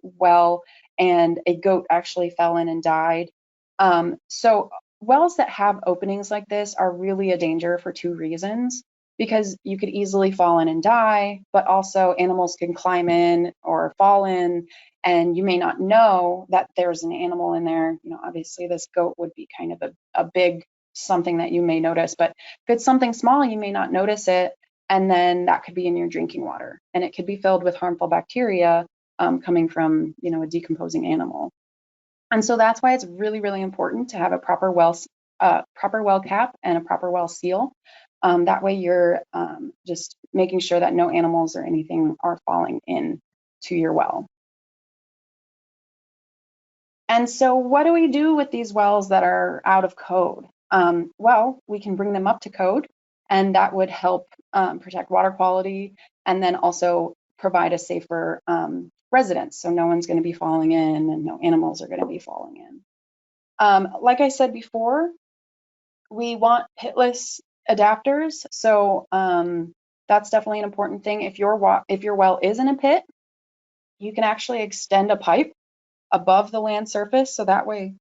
well, and a goat actually fell in and died. So wells that have openings like this are really a danger for two reasons. Because you could easily fall in and die, but also animals can climb in or fall in, and you may not know that there's an animal in there. Obviously this goat would be kind of a big something that you may notice, but if it's something small, you may not notice it, and then that could be in your drinking water, and it could be filled with harmful bacteria coming from a decomposing animal. And so that's why it's really, really important to have a proper well cap and a proper well seal. That way you're just making sure that no animals or anything are falling in to your well. And so what do we do with these wells that are out of code? Well, we can bring them up to code, and that would help protect water quality, and then also provide a safer residence. So no one's going to be falling in, and no animals are going to be falling in. Like I said before, we want pitless adapters. So that's definitely an important thing. If your well is in a pit, you can actually extend a pipe above the land surface, so that way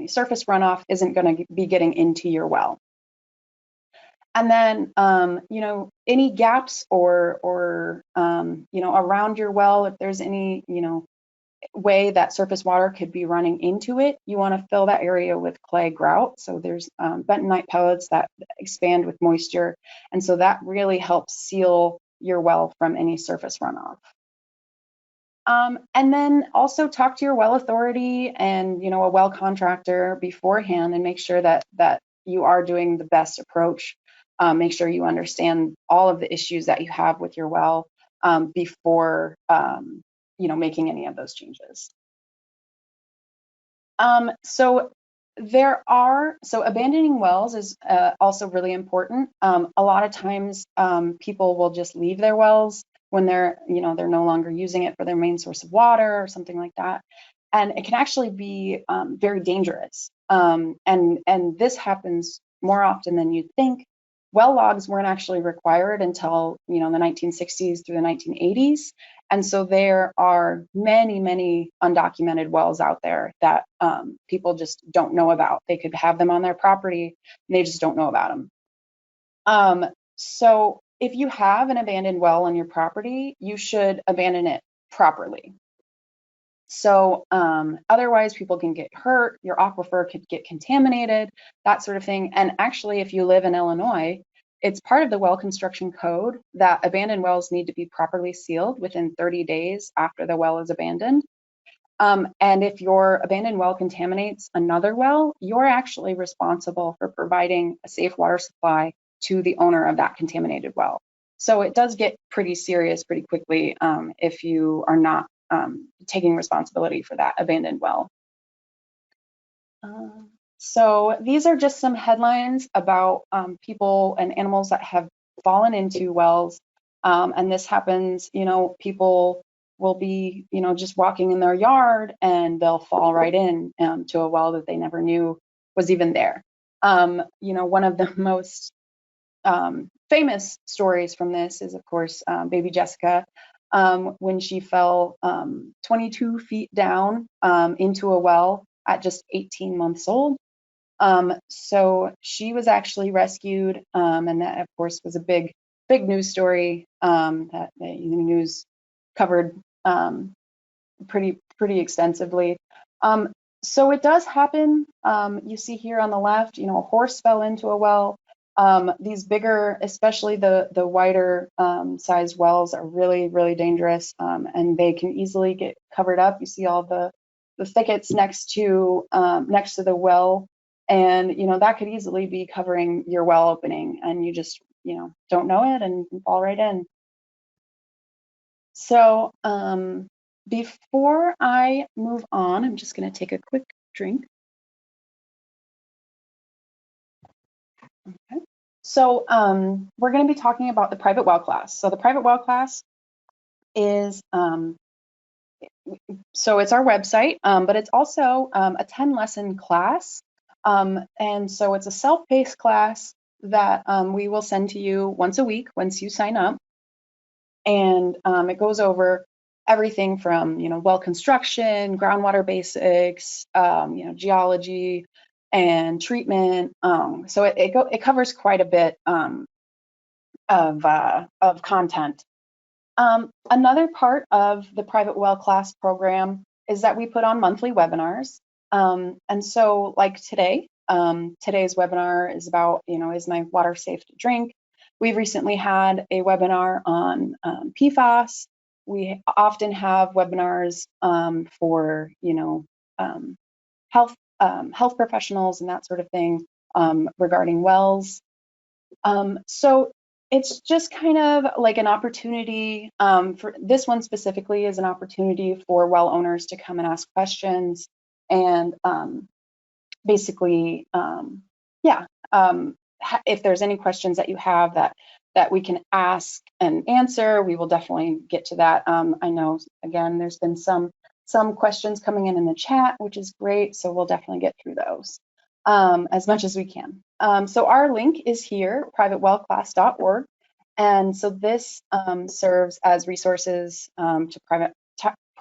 surface runoff isn't going to be getting into your well. And then any gaps or around your well, if there's any way that surface water could be running into it, you want to fill that area with clay grout. So there's bentonite pellets that expand with moisture, and so that really helps seal your well from any surface runoff. And then also talk to your well authority and a well contractor beforehand, and make sure that you are doing the best approach. Make sure you understand all of the issues that you have with your well before making any of those changes. So abandoning wells is also really important. A lot of times people will just leave their wells when they're no longer using it for their main source of water or something like that. And it can actually be very dangerous. And this happens more often than you'd think. Well logs weren't actually required until the 1960s through the 1980s. And so there are many, many undocumented wells out there that people just don't know about. They could have them on their property, and they just don't know about them. So if you have an abandoned well on your property, you should abandon it properly. So otherwise people can get hurt, your aquifer could get contaminated, that sort of thing. And actually, if you live in Illinois, it's part of the well construction code that abandoned wells need to be properly sealed within 30 days after the well is abandoned. And if your abandoned well contaminates another well, you're actually responsible for providing a safe water supply to the owner of that contaminated well. So it does get pretty serious pretty quickly if you are not taking responsibility for that abandoned well. So these are just some headlines about people and animals that have fallen into wells. And this happens, people will be, just walking in their yard and they'll fall right in to a well that they never knew was even there. One of the most famous stories from this is, of course, baby Jessica, when she fell 22 feet down into a well at just 18 months old. So she was actually rescued, and that, of course, was a big news story that the news covered pretty extensively. So it does happen. You see here on the left, a horse fell into a well. These bigger, especially the wider sized wells, are really, really dangerous, and they can easily get covered up. You see all the thickets next to the well, and that could easily be covering your well opening, and you just don't know it and fall right in. So before I move on, I'm just going to take a quick drink. Okay. So we're going to be talking about the private well class. So the private well class is, so it's our website, but it's also a 10-lesson class. And so it's a self-paced class that we will send to you once a week once you sign up. And it goes over everything from, well construction, groundwater basics, geology and treatment. So it covers quite a bit of content. Another part of the private well class program is that we put on monthly webinars. And so like today, today's webinar is about, is my water safe to drink? We've recently had a webinar on PFAS. We often have webinars for, health professionals and that sort of thing regarding wells. So it's just kind of like an opportunity for this one specifically is an opportunity for well owners to come and ask questions and basically, if there's any questions that you have that we can ask and answer, we will definitely get to that. I know, again, there's been some questions coming in the chat, which is great. So we'll definitely get through those as much as we can. So our link is here, privatewellclass.org. And so this serves as resources to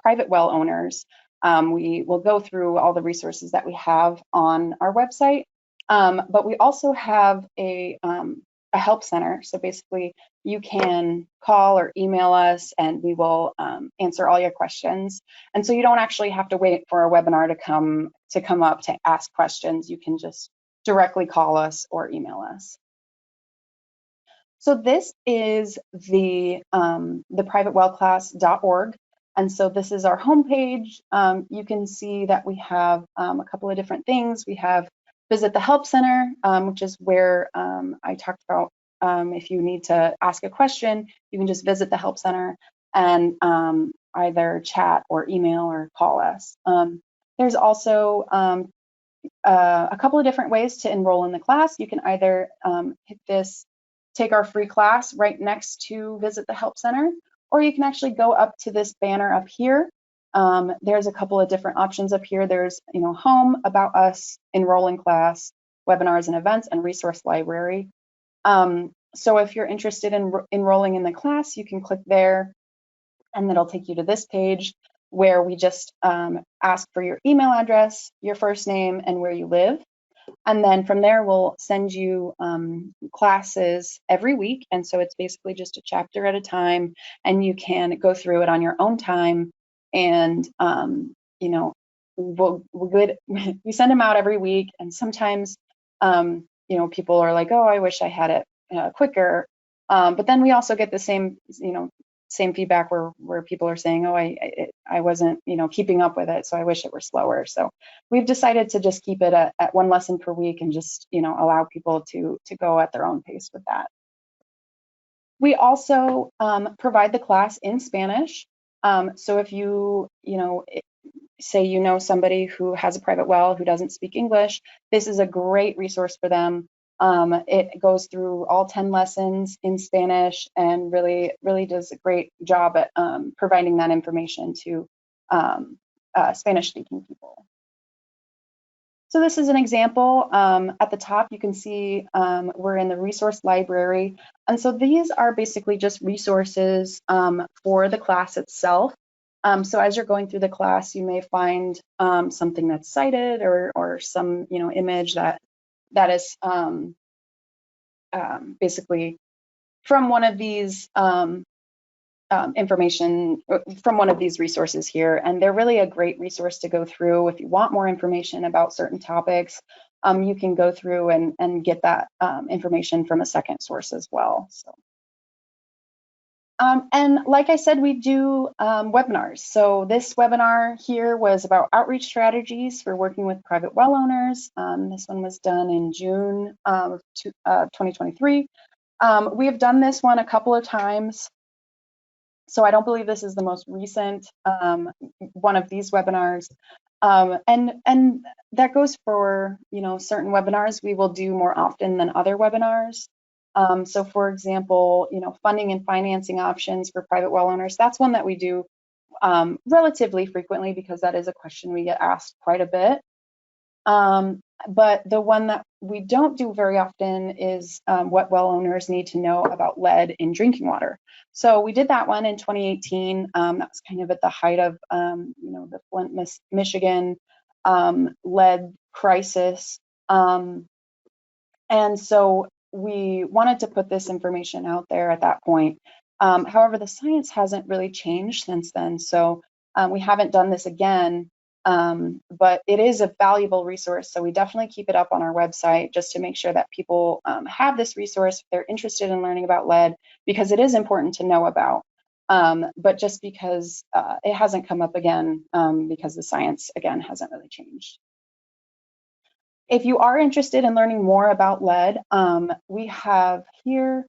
private well owners. We will go through all the resources that we have on our website, but we also have a help center. So basically, you can call or email us, and we will answer all your questions. And so you don't actually have to wait for a webinar to come up to ask questions. You can just directly call us or email us. So this is the privatewellclass.org. And so this is our homepage. You can see that we have a couple of different things. We have visit the help center, which is where I talked about if you need to ask a question, you can just visit the help center and either chat or email or call us. There's also a couple of different ways to enroll in the class. You can either hit this, take our free class right next to visit the help center, or you can actually go up to this banner up here. There's a couple of different options up here. There's, home, about us, enroll in class, webinars and events, and resource library. So if you're interested in enrolling in the class, you can click there, and that'll take you to this page where we just ask for your email address, your first name, and where you live. And then from there, we'll send you classes every week. And so it's basically just a chapter at a time, and you can go through it on your own time. And, we send them out every week. And sometimes, people are like, oh, I wish I had it quicker. But then we also get the same feedback where people are saying, oh, I wasn't, keeping up with it, so I wish it were slower. So we've decided to just keep it at one lesson per week and just, allow people to go at their own pace with that. We also provide the class in Spanish. So if you, say you know somebody who has a private well who doesn't speak English, this is a great resource for them. It goes through all 10 lessons in Spanish and really does a great job at providing that information to Spanish-speaking people. So this is an example. At the top, you can see we're in the resource library. And so these are basically just resources for the class itself. So as you're going through the class, you may find something that's cited or some image that is basically from one of these information from one of these resources here, and they're really a great resource to go through. If you want more information about certain topics, you can go through and get that information from a second source as well. So, and like I said, we do webinars. So this webinar here was about outreach strategies for working with private well owners. This one was done in June of 2023. We have done this one a couple of times. So I don't believe this is the most recent one of these webinars. And that goes for, certain webinars we will do more often than other webinars. So for example, funding and financing options for private well owners, that's one that we do relatively frequently because that is a question we get asked quite a bit. But the one that we don't do very often is what well owners need to know about lead in drinking water. So we did that one in 2018. That was kind of at the height of, the Flint, Michigan lead crisis. And so we wanted to put this information out there at that point. However, the science hasn't really changed since then. So we haven't done this again. But it is a valuable resource, so we definitely keep it up on our website just to make sure that people have this resource if they're interested in learning about lead, because it is important to know about. But just because it hasn't come up again, because the science, again, hasn't really changed. If you are interested in learning more about lead, we have here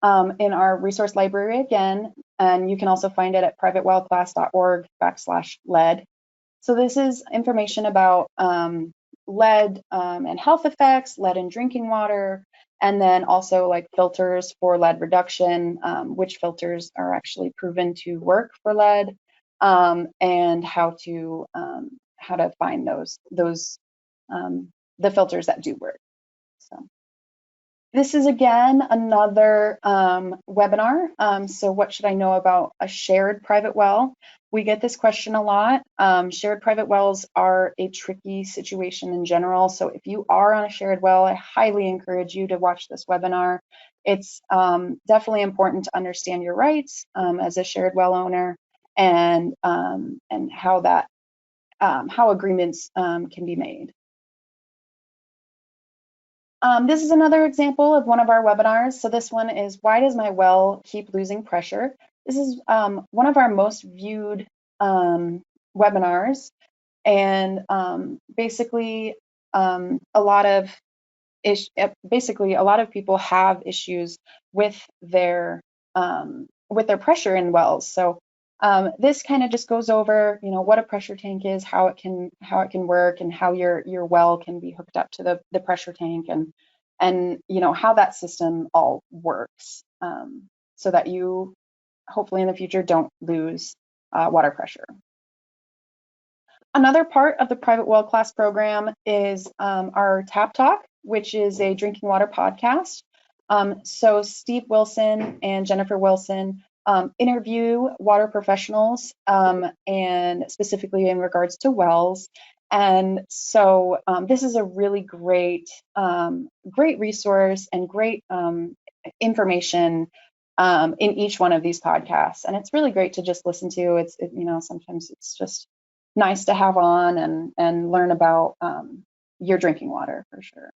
in our resource library again, and you can also find it at privatewellclass.org/lead. So this is information about lead and health effects, lead in drinking water, and then also like filters for lead reduction, which filters are actually proven to work for lead, and how to find the filters that do work. So this is again another webinar. So what should I know about a shared private well? We get this question a lot. Shared private wells are a tricky situation in general. So if you are on a shared well, I highly encourage you to watch this webinar. It's definitely important to understand your rights as a shared well owner and how agreements can be made. This is another example of one of our webinars. So this one is, why does my well keep losing pressure? This is one of our most viewed webinars, and basically a lot of people have issues with their pressure in wells. So this kind of just goes over, what a pressure tank is, how it can work, and how your well can be hooked up to the pressure tank, and how that system all works, so that you hopefully in the future don't lose water pressure. Another part of the private well class program is our Tap Talk, which is a drinking water podcast. So Steve Wilson and Jennifer Wilson interview water professionals, and specifically in regards to wells. And so this is a really great resource and great information in each one of these podcasts. And it's really great to just listen to. It's sometimes it's just nice to have on and learn about your drinking water for sure.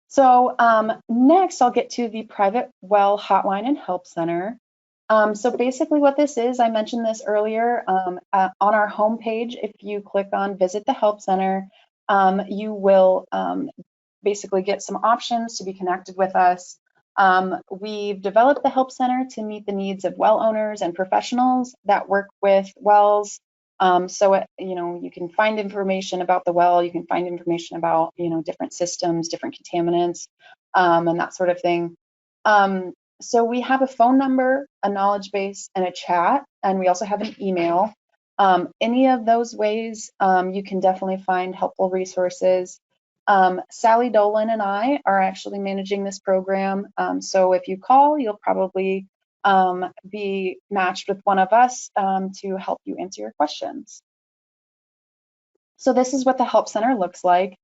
So next I'll get to the Private Well Hotline and Help Center. So basically what this is, I mentioned this earlier, on our homepage, if you click on Visit the Help Center, you will basically get some options to be connected with us. We've developed the Help Center to meet the needs of well owners and professionals that work with wells, So you can find information about the well, you can find information about different systems, different contaminants, and that sort of thing. So we have a phone number, a knowledge base, and a chat, and we also have an email. Any of those ways, you can definitely find helpful resources. Sally Dolan and I are actually managing this program. So if you call, you'll probably be matched with one of us to help you answer your questions. So this is what the Help Center looks like.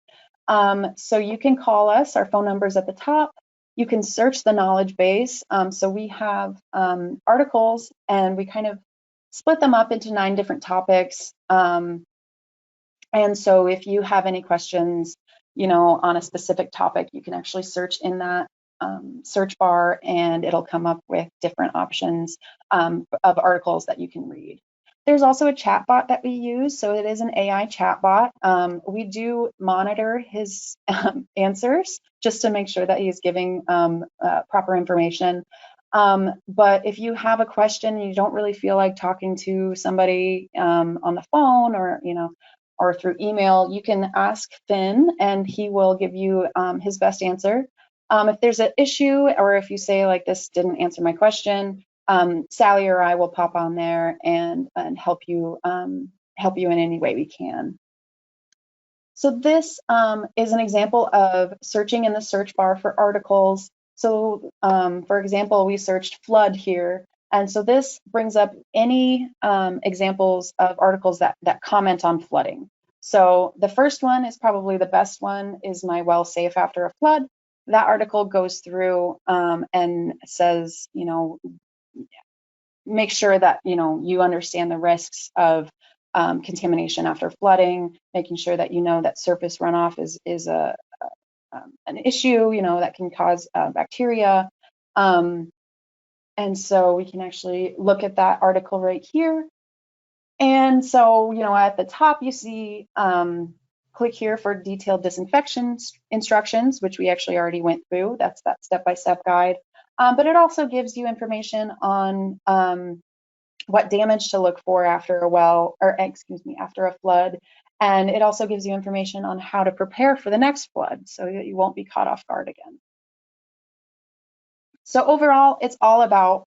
So you can call us, our phone number is at the top. You can search the knowledge base. So we have articles, and we kind of split them up into 9 different topics. And so if you have any questions, on a specific topic, you can actually search in that search bar, and it'll come up with different options of articles that you can read. There's also a chat bot that we use, so it is an AI chat bot. We do monitor his answers just to make sure that he's giving proper information. But if you have a question and you don't really feel like talking to somebody on the phone or through email, you can ask Finn, and he will give you his best answer. If there's an issue, or if you say like this didn't answer my question, Sally or I will pop on there and help you in any way we can. So this is an example of searching in the search bar for articles. So for example, we searched flood here. And so this brings up any examples of articles that comment on flooding. So the first one is probably the best one, is my well safe after a flood. That article goes through and says, make sure that you understand the risks of contamination after flooding, making sure that that surface runoff is an issue that can cause bacteria. And so we can actually look at that article right here. And so at the top you see click here for detailed disinfection instructions, which we actually already went through. That's that step-by-step guide. But it also gives you information on what damage to look for after after a flood. And it also gives you information on how to prepare for the next flood so that you won't be caught off guard again. So overall, it's all about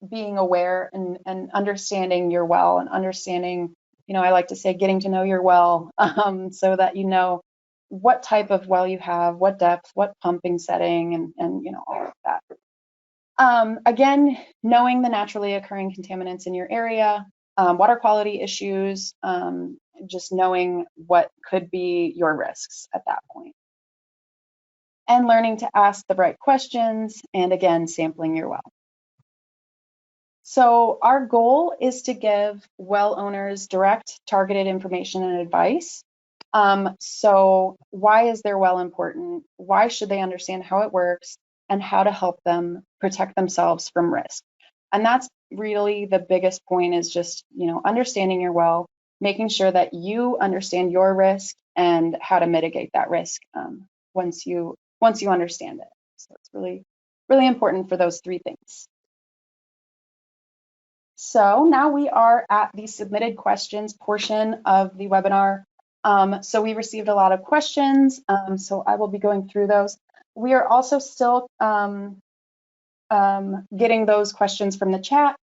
being aware and understanding your well, and understanding, I like to say, getting to know your well, so that you know what type of well you have, what depth, what pumping setting, and all of that. Again, knowing the naturally occurring contaminants in your area, water quality issues, just knowing what could be your risks at that point. And learning to ask the right questions, and again, sampling your well. So our goal is to give well owners direct, targeted information and advice. So why is their well important? Why should they understand how it works, and how to help them protect themselves from risk? And that's really the biggest point, is just understanding your well, making sure that you understand your risk and how to mitigate that risk once you understand it. So it's really, really important for those 3 things. So now we are at the submitted questions portion of the webinar. So we received a lot of questions, so I will be going through those. We are also still getting those questions from the chat.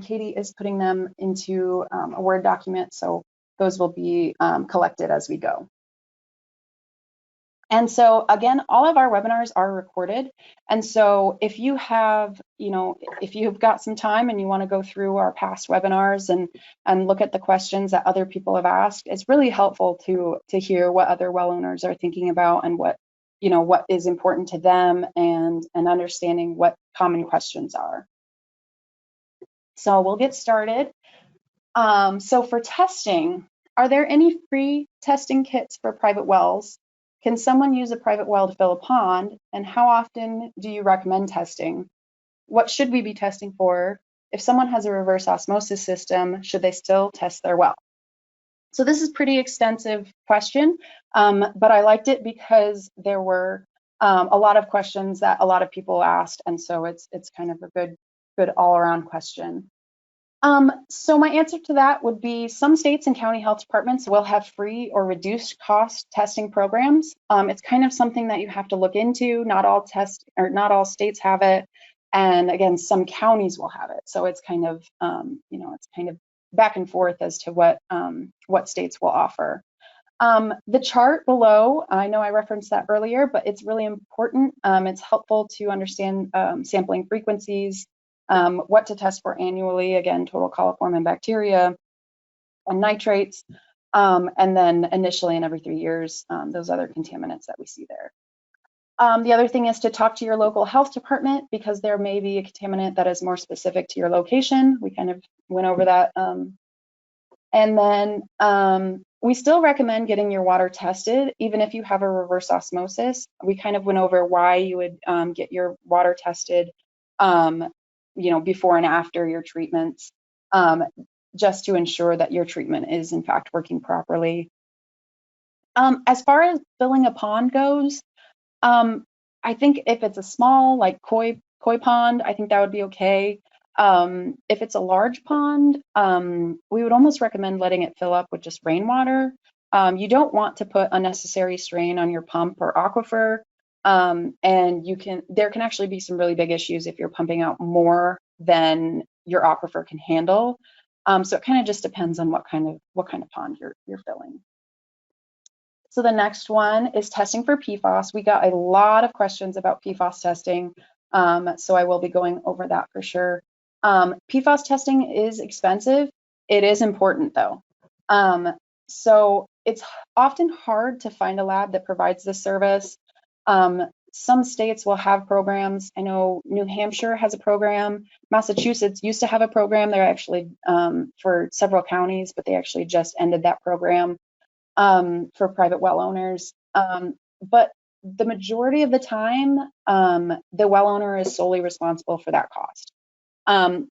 Katie is putting them into a Word document, so those will be collected as we go. And so again, all of our webinars are recorded. And so if you have, if you've got some time and you want to go through our past webinars and look at the questions that other people have asked, it's really helpful to hear what other well owners are thinking about, and what is important to them, and understanding what common questions are. So we'll get started. So for testing, are there any free testing kits for private wells? Can someone use a private well to fill a pond? And how often do you recommend testing? What should we be testing for? If someone has a reverse osmosis system, should they still test their well? So this is a pretty extensive question, but I liked it because there were a lot of questions that a lot of people asked, and so it's kind of a good all-around question. So my answer to that would be some states and county health departments will have free or reduced cost testing programs. It's kind of something that you have to look into. Not all states have it. And again, some counties will have it. So it's kind of, it's kind of back and forth as to what states will offer. The chart below, I know I referenced that earlier, but it's really important. It's helpful to understand sampling frequencies, what to test for annually, again, total coliform and bacteria and nitrates, and then initially and every 3 years, those other contaminants that we see there. The other thing is to talk to your local health department because there may be a contaminant that is more specific to your location. We kind of went over that. And then we still recommend getting your water tested, even if you have a reverse osmosis. We kind of went over why you would get your water tested, before and after your treatments, just to ensure that your treatment is in fact working properly. As far as filling a pond goes, I think if it's a small, like koi pond, I think that would be okay. If it's a large pond, we would almost recommend letting it fill up with just rainwater. You don't want to put unnecessary strain on your pump or aquifer. And there can actually be some really big issues if you're pumping out more than your aquifer can handle. So it kind of just depends on what kind of pond you're filling. So the next one is testing for PFAS. We got a lot of questions about PFAS testing, so I will be going over that for sure. PFAS testing is expensive. It is important though. So it's often hard to find a lab that provides this service. Some states will have programs. I know New Hampshire has a program. Massachusetts used to have a program. They're actually for several counties, but they actually just ended that program. For private well owners. But the majority of the time, the well owner is solely responsible for that cost.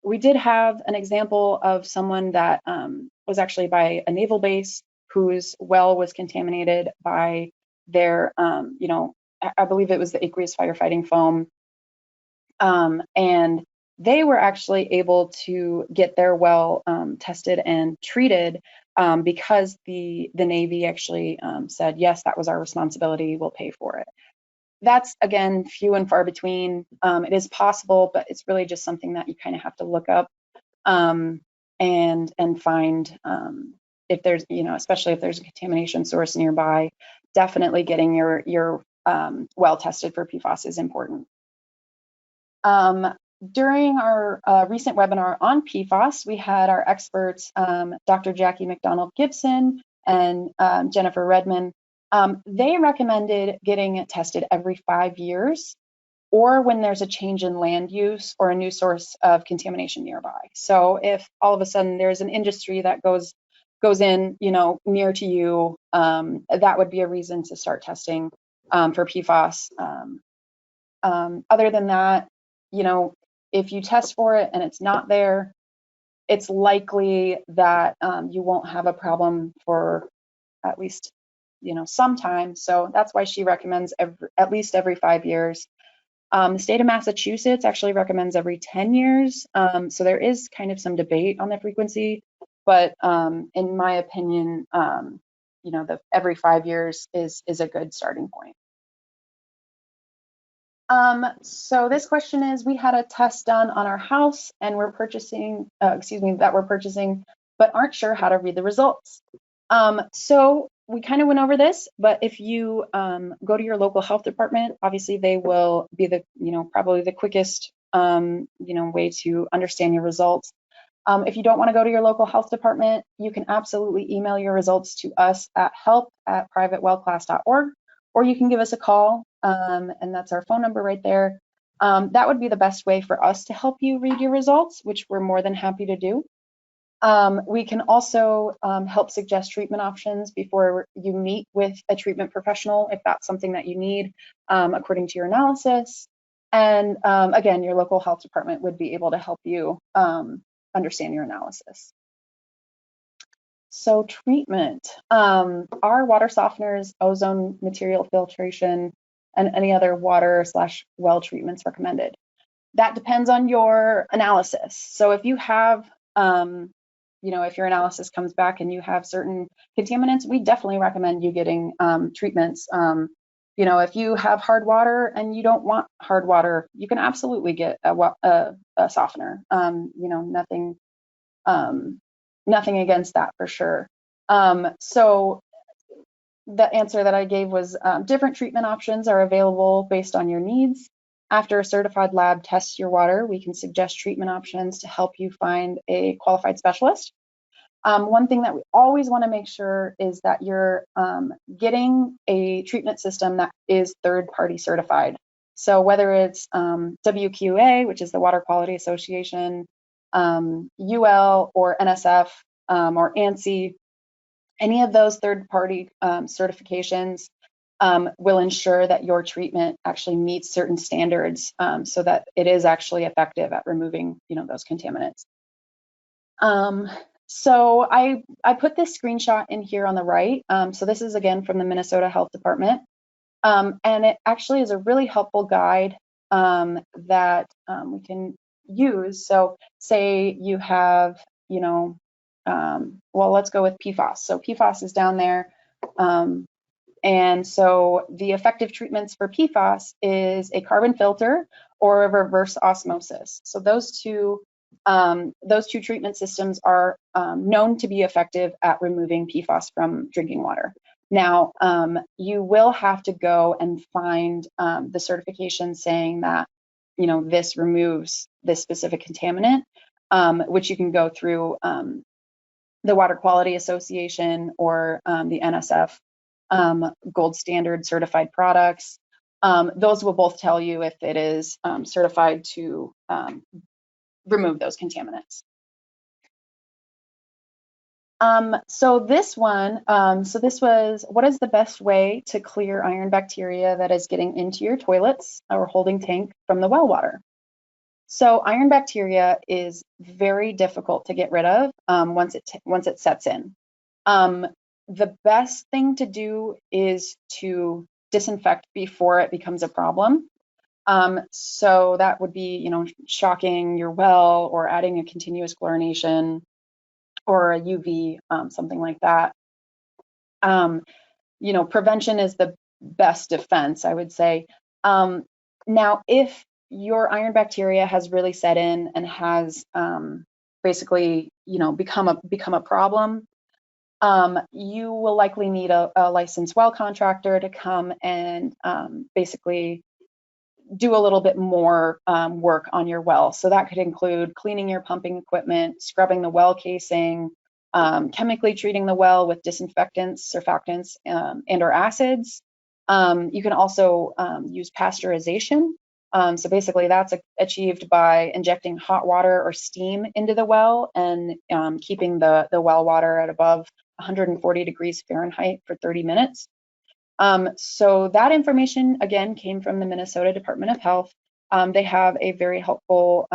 We did have an example of someone that was actually by a naval base whose well was contaminated by their, I believe it was the aqueous firefighting foam. And they were actually able to get their well tested and treated because the Navy actually said, yes, that was our responsibility, we'll pay for it. That's, again, few and far between. It is possible, but it's really just something that you kind of have to look up and find if there's, especially if there's a contamination source nearby. Definitely getting your well tested for PFAS is important. During our recent webinar on PFAS, we had our experts, Dr. Jackie McDonald Gibson and Jennifer Redman. They recommended getting it tested every 5 years or when there's a change in land use or a new source of contamination nearby. So if all of a sudden there's an industry that goes in, near to you, that would be a reason to start testing for PFAS. Other than that, if you test for it and it's not there, it's likely that you won't have a problem for at least, some time. So that's why she recommends at least every 5 years. The state of Massachusetts actually recommends every 10 years. So there is kind of some debate on the frequency, but in my opinion, the every 5 years is a good starting point. So this question is, we had a test done on our house and we're purchasing, but aren't sure how to read the results. So we kind of went over this, but if you go to your local health department, obviously they will be the, probably the quickest, way to understand your results. If you don't want to go to your local health department, you can absolutely email your results to us at help@privatewellclass.org, or you can give us a call, and that's our phone number right there. That would be the best way for us to help you read your results, which we're more than happy to do. We can also help suggest treatment options before you meet with a treatment professional, if that's something that you need, according to your analysis. And again, your local health department would be able to help you understand your analysis. So treatment, our water softeners, ozone material filtration, and any other water/well treatments recommended. That depends on your analysis. So if you have You know, if your analysis comes back and you have certain contaminants, we definitely recommend you getting treatments. You know, if you have hard water and you don't want hard water, you can absolutely get a softener. You know, nothing against that for sure. So the answer that I gave was different treatment options are available based on your needs. After a certified lab tests your water, we can suggest treatment options to help you find a qualified specialist. One thing that we always want to make sure is that you're getting a treatment system that is third-party certified. So whether it's WQA, which is the Water Quality Association, UL or NSF or ANSI, any of those third-party certifications will ensure that your treatment actually meets certain standards so that it is actually effective at removing, you know, those contaminants. So I put this screenshot in here on the right. So this is again from the Minnesota Health Department. And it actually is a really helpful guide that we can use. So say you have, you know, well, let's go with PFAS. So PFAS is down there. And so the effective treatments for PFAS is a carbon filter or a reverse osmosis. So those two treatment systems are known to be effective at removing PFAS from drinking water. Now, you will have to go and find the certification saying that, you know, this removes this specific contaminant, which you can go through the Water Quality Association or the NSF gold standard certified products. Those will both tell you if it is certified to remove those contaminants. So this one, this was, what is the best way to clear iron bacteria that is getting into your toilets or holding tank from the well water? So iron bacteria is very difficult to get rid of once it sets in. The best thing to do is to disinfect before it becomes a problem. So that would be, you know, shocking your well or adding a continuous chlorination or a UV, something like that. You know, prevention is the best defense, I would say. Now, if your iron bacteria has really set in and has basically, you know, become a problem, you will likely need a licensed well contractor to come and basically do a little bit more work on your well. So that could include cleaning your pumping equipment, scrubbing the well casing, chemically treating the well with disinfectants, surfactants, and or acids. You can also use pasteurization. So basically that's achieved by injecting hot water or steam into the well and keeping the well water at above 140 degrees Fahrenheit for 30 minutes. So that information, again, came from the Minnesota Department of Health. They have a very helpful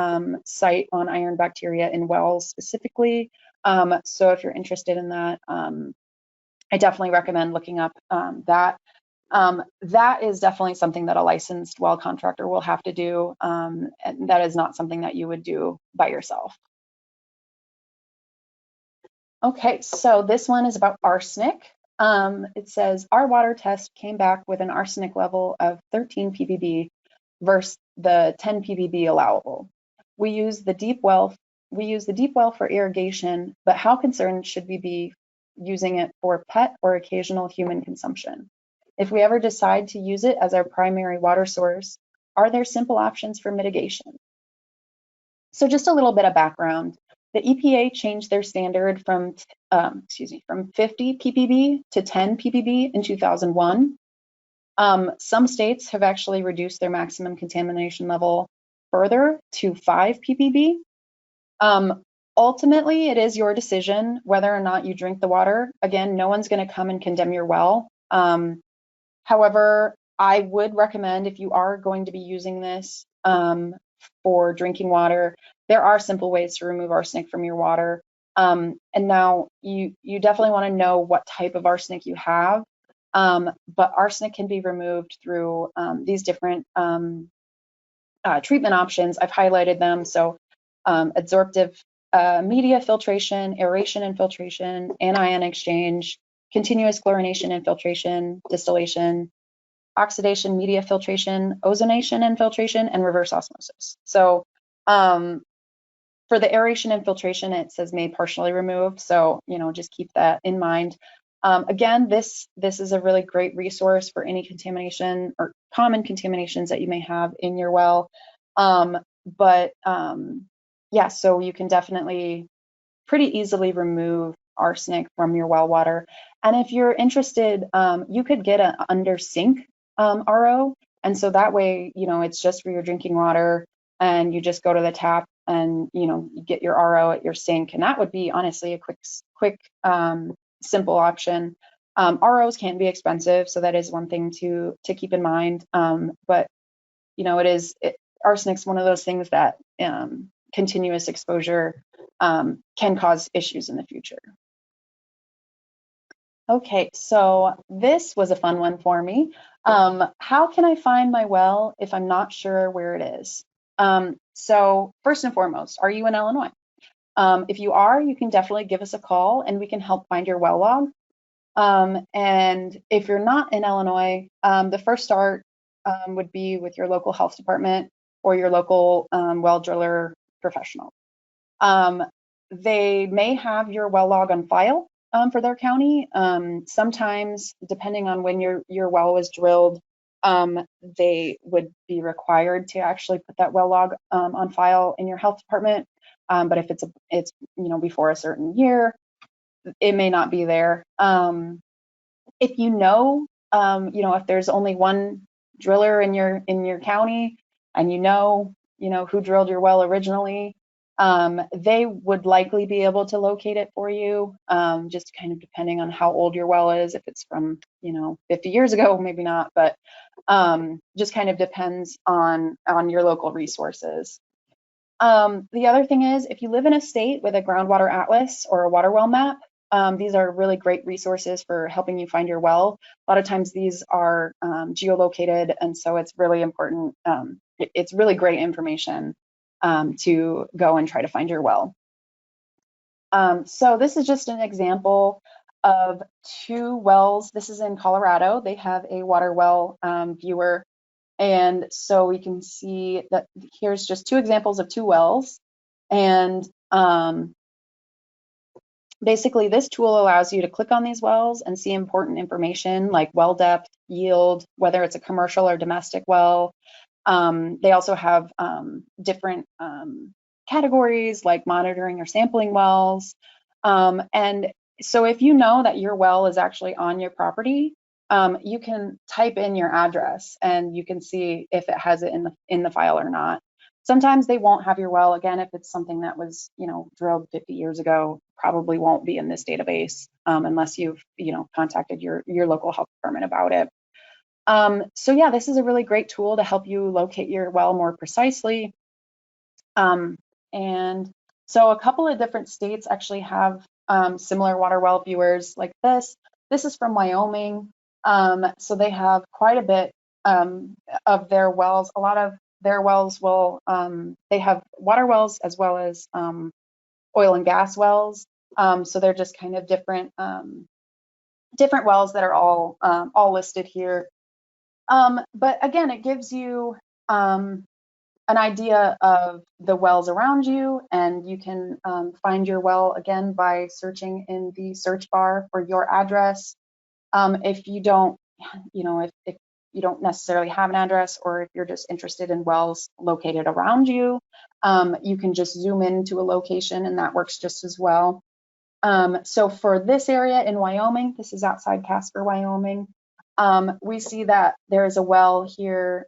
site on iron bacteria in wells specifically. So if you're interested in that, I definitely recommend looking up that. That is definitely something that a licensed well contractor will have to do, and that is not something that you would do by yourself. Okay, so this one is about arsenic. It says our water test came back with an arsenic level of 13 ppb versus the 10 ppb allowable. We use the deep well for irrigation, but how concerned should we be using it for pet or occasional human consumption? If we ever decide to use it as our primary water source, are there simple options for mitigation? So just a little bit of background. The EPA changed their standard from 50 ppb to 10 ppb in 2001. Some states have actually reduced their maximum contamination level further to 5 ppb. Ultimately, it is your decision whether or not you drink the water. Again, no one's going to come and condemn your well. However, I would recommend, if you are going to be using this for drinking water, there are simple ways to remove arsenic from your water. And now you definitely want to know what type of arsenic you have, but arsenic can be removed through these different treatment options. I've highlighted them. So adsorptive media filtration, aeration and filtration, anion exchange, continuous chlorination and filtration, distillation, oxidation, media filtration, ozonation and filtration, and reverse osmosis. So for the aeration and filtration, it says may partially removed. So, just keep that in mind. Again, this is a really great resource for any contamination or common contaminations that you may have in your well. Yeah, so you can definitely pretty easily remove arsenic from your well water. And if you're interested, you could get an under sink RO. And so that way, it's just for your drinking water and you just go to the tap and, you get your RO at your sink. And that would be honestly a quick, simple option. ROs can be expensive, so that is one thing to keep in mind. But arsenic's one of those things that continuous exposure can cause issues in the future. Okay, so this was a fun one for me. How can I find my well if I'm not sure where it is? So first and foremost, are you in Illinois? If you are, you can definitely give us a call and we can help find your well log. And if you're not in Illinois, the first start would be with your local health department or your local well driller professional. They may have your well log on file for their county. Sometimes, depending on when your well was drilled, they would be required to actually put that well log on file in your health department. But if it's before a certain year, it may not be there. If if there's only one driller in your county, and who drilled your well originally, they would likely be able to locate it for you, just kind of depending on how old your well is. If it's from 50 years ago, maybe not, but just kind of depends on your local resources. The other thing is, if you live in a state with a groundwater atlas or a water well map, these are really great resources for helping you find your well. A lot of times these are geolocated, and so it's really important. It's really great information to go and try to find your well. So this is just an example of two wells. This is in Colorado. They have a water well viewer. And so we can see that here's just two examples of two wells. And basically this tool allows you to click on these wells and see important information like well depth, yield, whether it's a commercial or domestic well. They also have different categories like monitoring or sampling wells. And so if you know that your well is actually on your property, you can type in your address and you can see if it has it in the file or not. Sometimes they won't have your well. Again, if it's something that was drilled 50 years ago, probably won't be in this database unless you've contacted your local health department about it. So yeah, this is a really great tool to help you locate your well more precisely. And so a couple of different states actually have similar water well viewers like this. This is from Wyoming. So they have quite a bit of their wells. A lot of their wells will, they have water wells as well as oil and gas wells. So they're just kind of different wells that are all listed here. But again, it gives you an idea of the wells around you, and you can find your well again by searching in the search bar for your address. If you don't, if you don't necessarily have an address, or if you're just interested in wells located around you, you can just zoom into a location and that works just as well. So for this area in Wyoming, this is outside Casper, Wyoming, we see that there is a well here.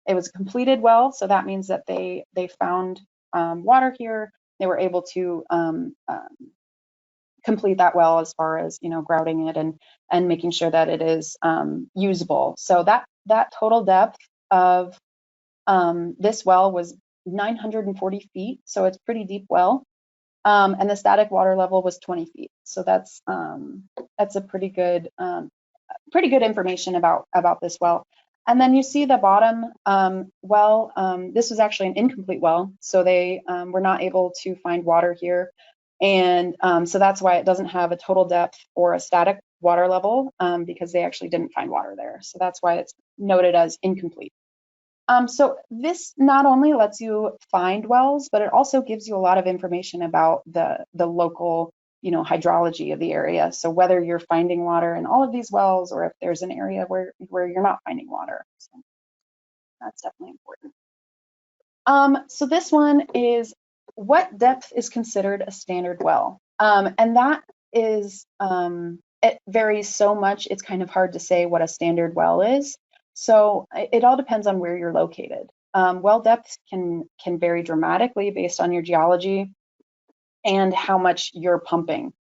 It was a completed well, so that means that they found water here. They were able to complete that well as far as grouting it and making sure that it is usable. So that total depth of this well was 940 feet, so it's pretty deep well. And the static water level was 20 feet. So that's a pretty good information about this well. And then you see the bottom well, this was actually an incomplete well, so they were not able to find water here. And so that's why it doesn't have a total depth or a static water level, because they actually didn't find water there. So that's why it's noted as incomplete. So this not only lets you find wells, but it also gives you a lot of information about the local, hydrology of the area. So whether you're finding water in all of these wells, or if there's an area where you're not finding water. So that's definitely important. So this one is, what depth is considered a standard well? And that is, it varies so much, it's kind of hard to say what a standard well is. So it all depends on where you're located. Well depths can vary dramatically based on your geology and how much you're pumping.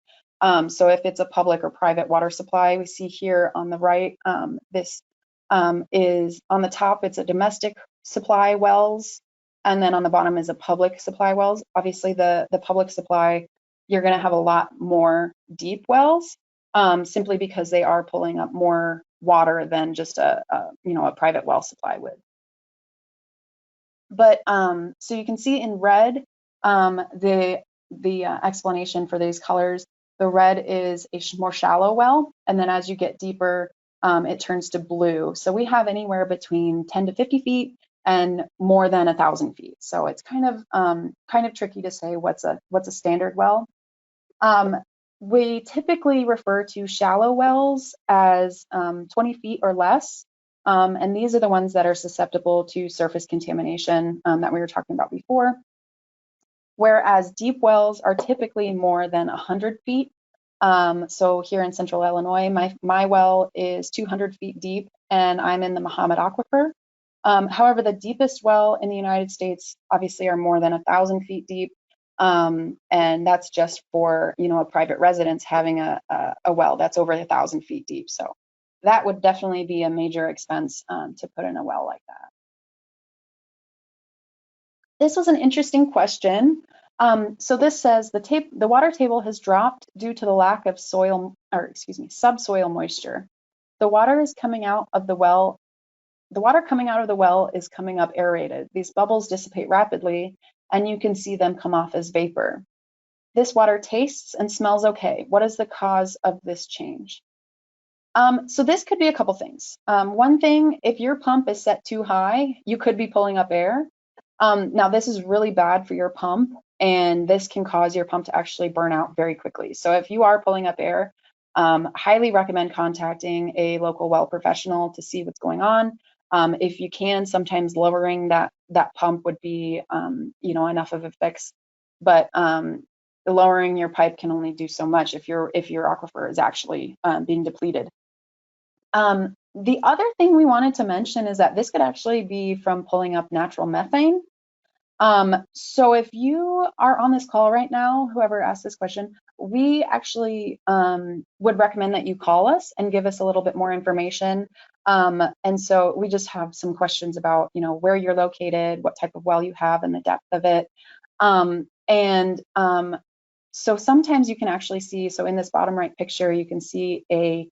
So if it's a public or private water supply, we see here on the right, this is on the top, it's a domestic supply wells, and then on the bottom is a public supply wells. Obviously the public supply, you're gonna have a lot more deep wells, simply because they are pulling up more water than just a private well supply would. But so you can see in red, the explanation for these colors. The red is a more shallow well, and then as you get deeper, it turns to blue. So we have anywhere between 10 to 50 feet and more than 1,000 feet. So it's kind of tricky to say what's a standard well. We typically refer to shallow wells as 20 feet or less. And these are the ones that are susceptible to surface contamination that we were talking about before. Whereas deep wells are typically more than 100 feet. So here in central Illinois, my well is 200 feet deep, and I'm in the Mahomet Aquifer. However, the deepest well in the United States obviously are more than 1,000 feet deep. And that's just for, a private residence having a well that's over 1,000 feet deep. So that would definitely be a major expense to put in a well like that. This was an interesting question. So this says the water table has dropped due to the lack of subsoil moisture. The water is coming out of the well. The water coming out of the well is coming up aerated. These bubbles dissipate rapidly, and you can see them come off as vapor. This water tastes and smells okay. What is the cause of this change? So this could be a couple things. One thing, if your pump is set too high, you could be pulling up air. Now this is really bad for your pump, and this can cause your pump to actually burn out very quickly. So if you are pulling up air, highly recommend contacting a local well professional to see what's going on. If you can, sometimes lowering that pump would be, enough of a fix. But lowering your pipe can only do so much if your aquifer is actually being depleted. The other thing we wanted to mention is that this could actually be from pulling up natural methane. So if you are on this call right now, whoever asked this question, we actually would recommend that you call us and give us a little bit more information. And so we just have some questions about, where you're located, what type of well you have, and the depth of it. So sometimes you can actually see, so in this bottom right picture, you can see a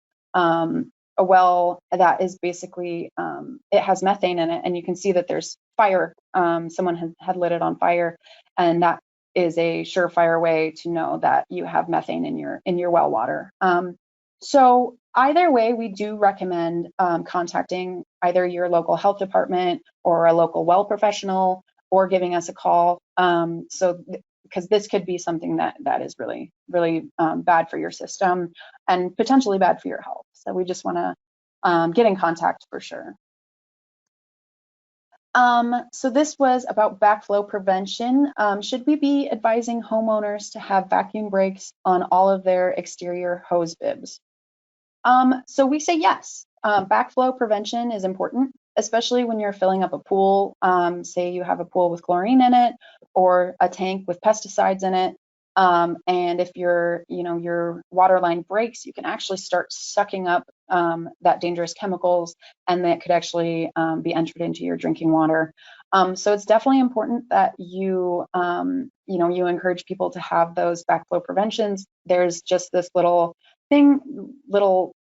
well that is basically, it has methane in it, and you can see that there's fire. Someone had lit it on fire, and that is a surefire way to know that you have methane in your well water. So either way, we do recommend contacting either your local health department or a local well professional, or giving us a call. Because this could be something that is really, really bad for your system and potentially bad for your health. So we just want to get in contact for sure. So this was about backflow prevention. Should we be advising homeowners to have vacuum brakes on all of their exterior hose bibs? So we say yes. Backflow prevention is important, especially when you're filling up a pool. Say you have a pool with chlorine in it, or a tank with pesticides in it. And if your water line breaks, you can actually start sucking up that dangerous chemicals, and that could actually be entered into your drinking water. So it's definitely important that you encourage people to have those backflow preventions. There's just this little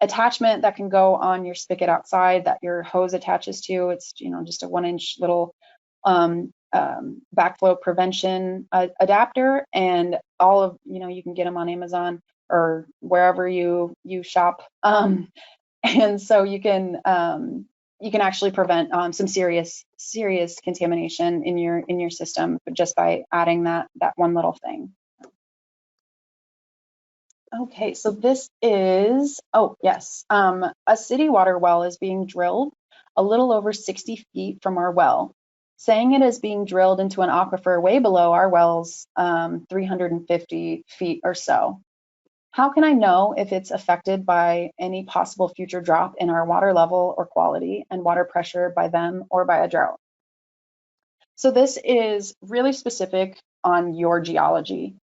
attachment that can go on your spigot outside that your hose attaches to. It's, you know, just a 1-inch little backflow prevention adapter, and all of, you know, you can get them on Amazon or wherever you shop. And so you can actually prevent some serious contamination in your system just by adding that one little thing. Okay, so this is, oh yes, a city water well is being drilled a little over 60 feet from our well. Saying it is being drilled into an aquifer way below our wells, 350 feet or so. How can I know if it's affected by any possible future drop in our water level or quality and water pressure by them or by a drought? So this is really specific on your geology.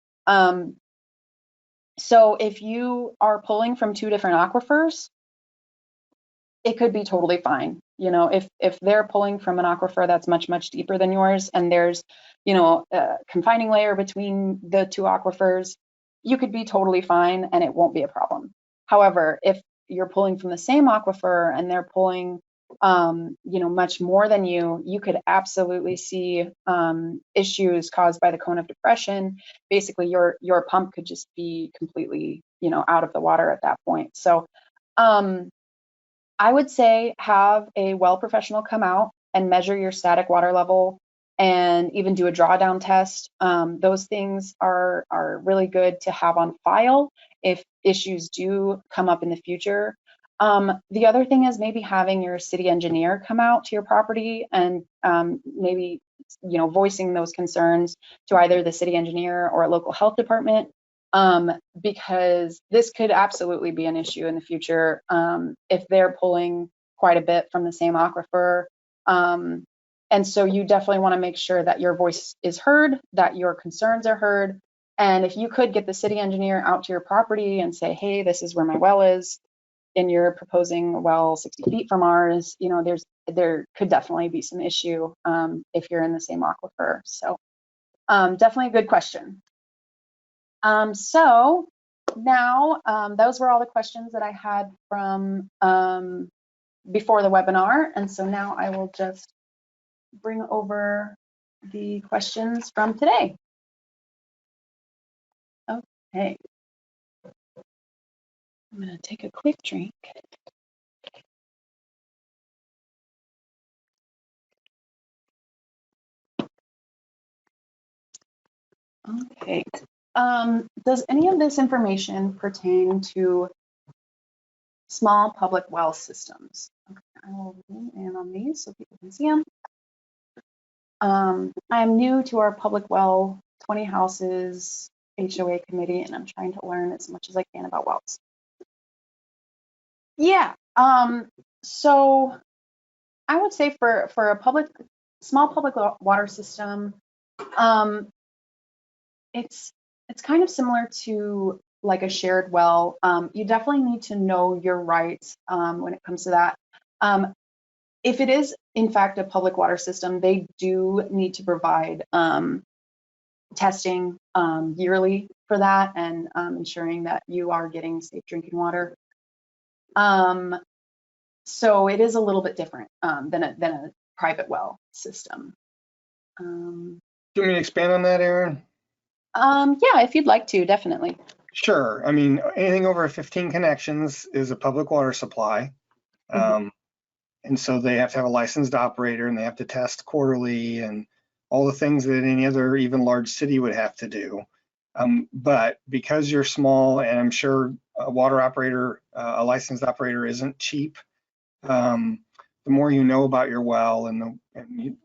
So if you are pulling from 2 different aquifers, it could be totally fine. You know, if they're pulling from an aquifer that's much deeper than yours, and there's, you know, a confining layer between the 2 aquifers, you could be totally fine and it won't be a problem. However, if you're pulling from the same aquifer and they're pulling, you know, much more than you could absolutely see issues caused by the cone of depression. Basically, your pump could just be completely, you know, out of the water at that point. So I would say have a well professional come out and measure your static water level and even do a drawdown test. Those things are really good to have on file if issues do come up in the future. The other thing is maybe having your city engineer come out to your property and maybe, you know, voicing those concerns to either the city engineer or a local health department. Because this could absolutely be an issue in the future if they're pulling quite a bit from the same aquifer. And so you definitely want to make sure that your voice is heard, that your concerns are heard. And if you could get the city engineer out to your property and say, hey, this is where my well is, and you're proposing a well 60 feet from ours, you know, there could definitely be some issue if you're in the same aquifer. So definitely a good question. So now those were all the questions that I had from before the webinar. And so now I will just bring over the questions from today. Okay. I'm going to take a quick drink. Okay. Does any of this information pertain to small public well systems? Okay, I will zoom in on these so people can see them. I'm new to our public well 20 houses HOA committee, and I'm trying to learn as much as I can about wells. Yeah. So I would say for a small public water system, it's kind of similar to like a shared well. You definitely need to know your rights when it comes to that. If it is in fact a public water system, they do need to provide testing yearly for that, and ensuring that you are getting safe drinking water. So it is a little bit different than a private well system. Do you want me to expand on that, Erin? Yeah, if you'd like to, definitely. Sure. I mean, anything over 15 connections is a public water supply. And so they have to have a licensed operator, and they have to test quarterly and all the things that any other even large city would have to do. But because you're small, and I'm sure a water operator, a licensed operator isn't cheap, the more you know about your well and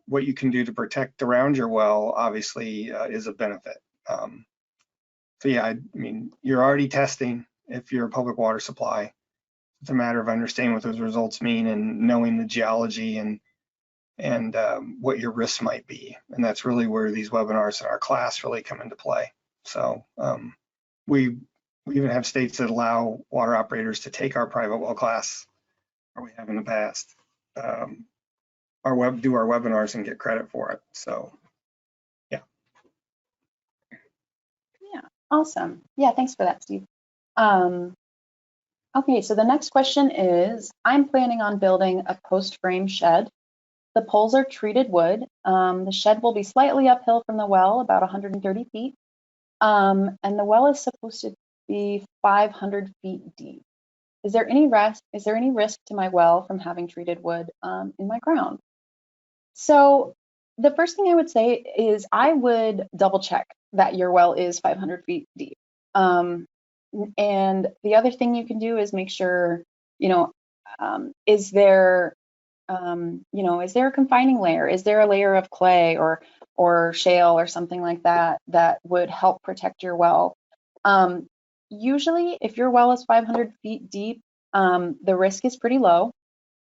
what you can do to protect around your well, obviously is a benefit. So yeah, I mean, you're already testing if you're a public water supply. It's a matter of understanding what those results mean and knowing the geology and what your risks might be. And that's really where these webinars in our class really come into play. So we even have states that allow water operators to take our private well class, or we have in the past, do our webinars and get credit for it. So yeah. Yeah, awesome. Yeah, thanks for that, Steve. Okay, so the next question is, I'm planning on building a post frame shed. The poles are treated wood. The shed will be slightly uphill from the well, about 130 feet. And the well is supposed to be 500 feet deep. Is there any risk to my well from having treated wood in my ground? So the first thing I would say is I would double check that your well is 500 feet deep. And the other thing you can do is make sure, you know, is there, is there a confining layer? Is there a layer of clay or shale or something like that that would help protect your well? Um, Usually, if your well is 500 feet deep, the risk is pretty low.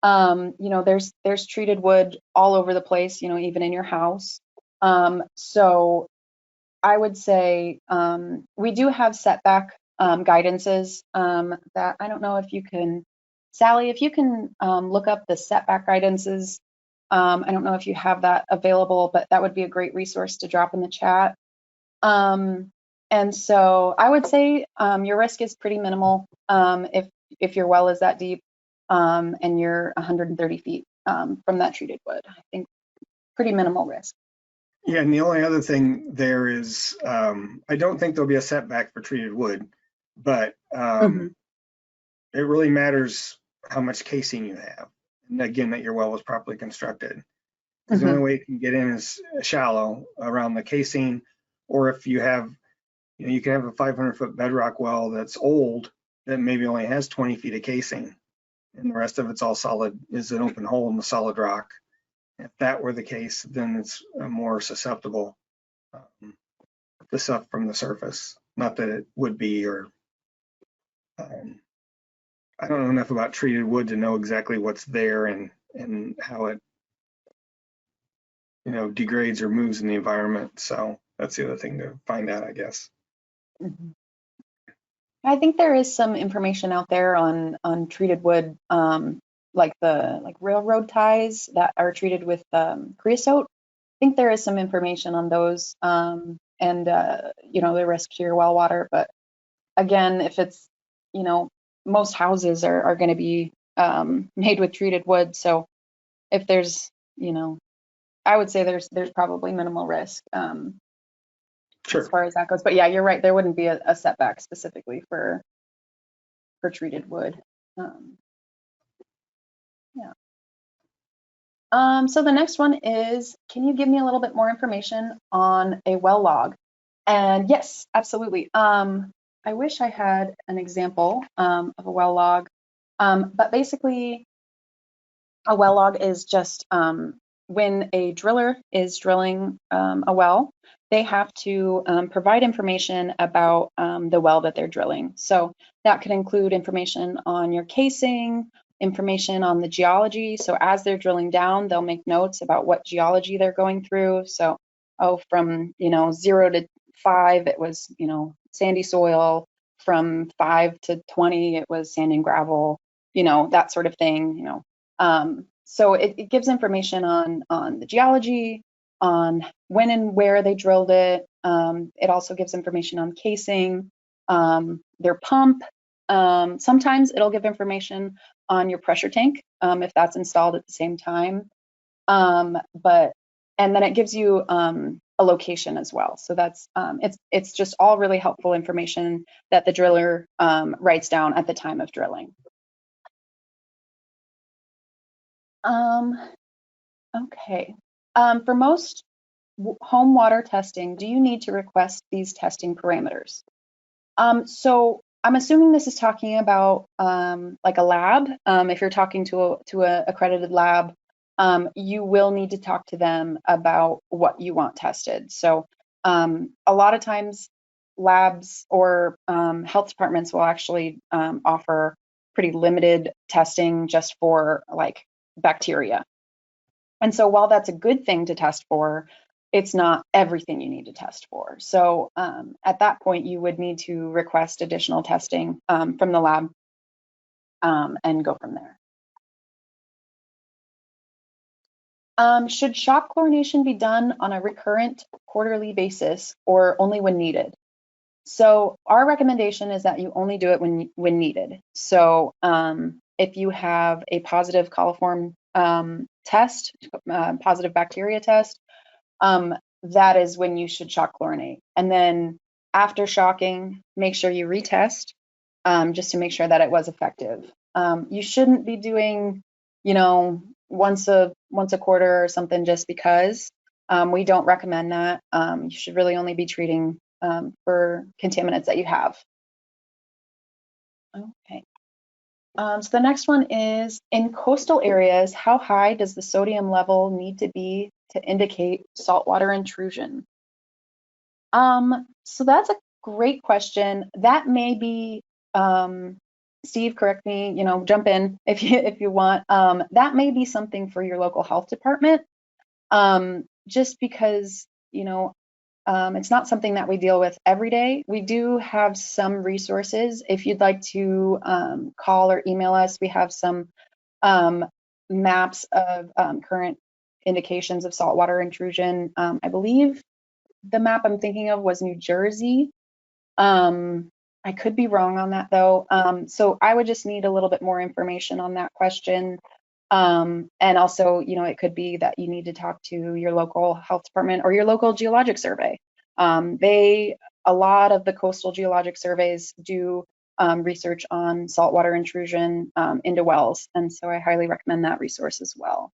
There's treated wood all over the place, even in your house. So I would say we do have setback guidances that I don't know if you can, Sally, if you can look up the setback guidances. I don't know if you have that available, but that would be a great resource to drop in the chat. And so I would say your risk is pretty minimal if your well is that deep and you're 130 feet from that treated wood. I think pretty minimal risk. Yeah, and the only other thing there is, I don't think there'll be a setback for treated wood, but Mm-hmm. it really matters how much casing you have. And again, that your well was properly constructed. Because the only Mm-hmm. way you can get in is shallow around the casing, or if you have, you can have a 500-foot bedrock well that's old that maybe only has 20 feet of casing, and the rest of it's all solid, is an open hole in the solid rock. If that were the case, then it's more susceptible to stuff from the surface. Not that it would be, or um, I don't know enough about treated wood to know exactly what's there and how it degrades or moves in the environment. So that's the other thing to find out, I guess. Mm-hmm. I think there is some information out there on treated wood, like railroad ties that are treated with creosote. I think there is some information on those and the risk to your well water. But again, if it's you know most houses are going to be made with treated wood, so if there's I would say there's probably minimal risk as Sure. far as that goes. But yeah, you're right. There wouldn't be a setback specifically for treated wood. Um, yeah. So the next one is, can you give me a little bit more information on a well log? And yes, absolutely. I wish I had an example of a well log, but basically a well log is just when a driller is drilling a well, they have to provide information about the well that they're drilling. So that could include information on your casing, information on the geology. So as they're drilling down, they'll make notes about what geology they're going through. So, from 0 to 5, it was sandy soil. From 5 to 20, it was sand and gravel. That sort of thing. So it gives information on the geology, on when and where they drilled it. It also gives information on casing, their pump. Sometimes it'll give information on your pressure tank if that's installed at the same time. And then it gives you a location as well. So that's it's just all really helpful information that the driller writes down at the time of drilling. Okay. For most home water testing, do you need to request these testing parameters? So I'm assuming this is talking about like a lab. If you're talking to a accredited lab, you will need to talk to them about what you want tested. So a lot of times labs or health departments will actually offer pretty limited testing just for like bacteria. And so while that's a good thing to test for, it's not everything you need to test for. So at that point, you would need to request additional testing from the lab and go from there. Should shock chlorination be done on a recurrent quarterly basis or only when needed? So our recommendation is that you only do it when needed. So if you have a positive coliform test, positive bacteria test, that is when you should shock chlorinate. And then after shocking, make sure you retest just to make sure that it was effective. You shouldn't be doing, you know, once a quarter or something just because. We don't recommend that. You should really only be treating for contaminants that you have. Okay. So the next one is, in coastal areas, how high does the sodium level need to be to indicate saltwater intrusion? So that's a great question. That may be, Steve, correct me, you know, jump in if you want. That may be something for your local health department, just because, you know, it's not something that we deal with every day. We do have some resources. If you'd like to call or email us, we have some maps of current indications of saltwater intrusion. I believe the map I'm thinking of was New Jersey. I could be wrong on that though. So I would just need a little bit more information on that question. And also, you know, it could be that you need to talk to your local health department or your local geologic survey. A lot of the coastal geologic surveys do research on saltwater intrusion into wells. And so I highly recommend that resource as well.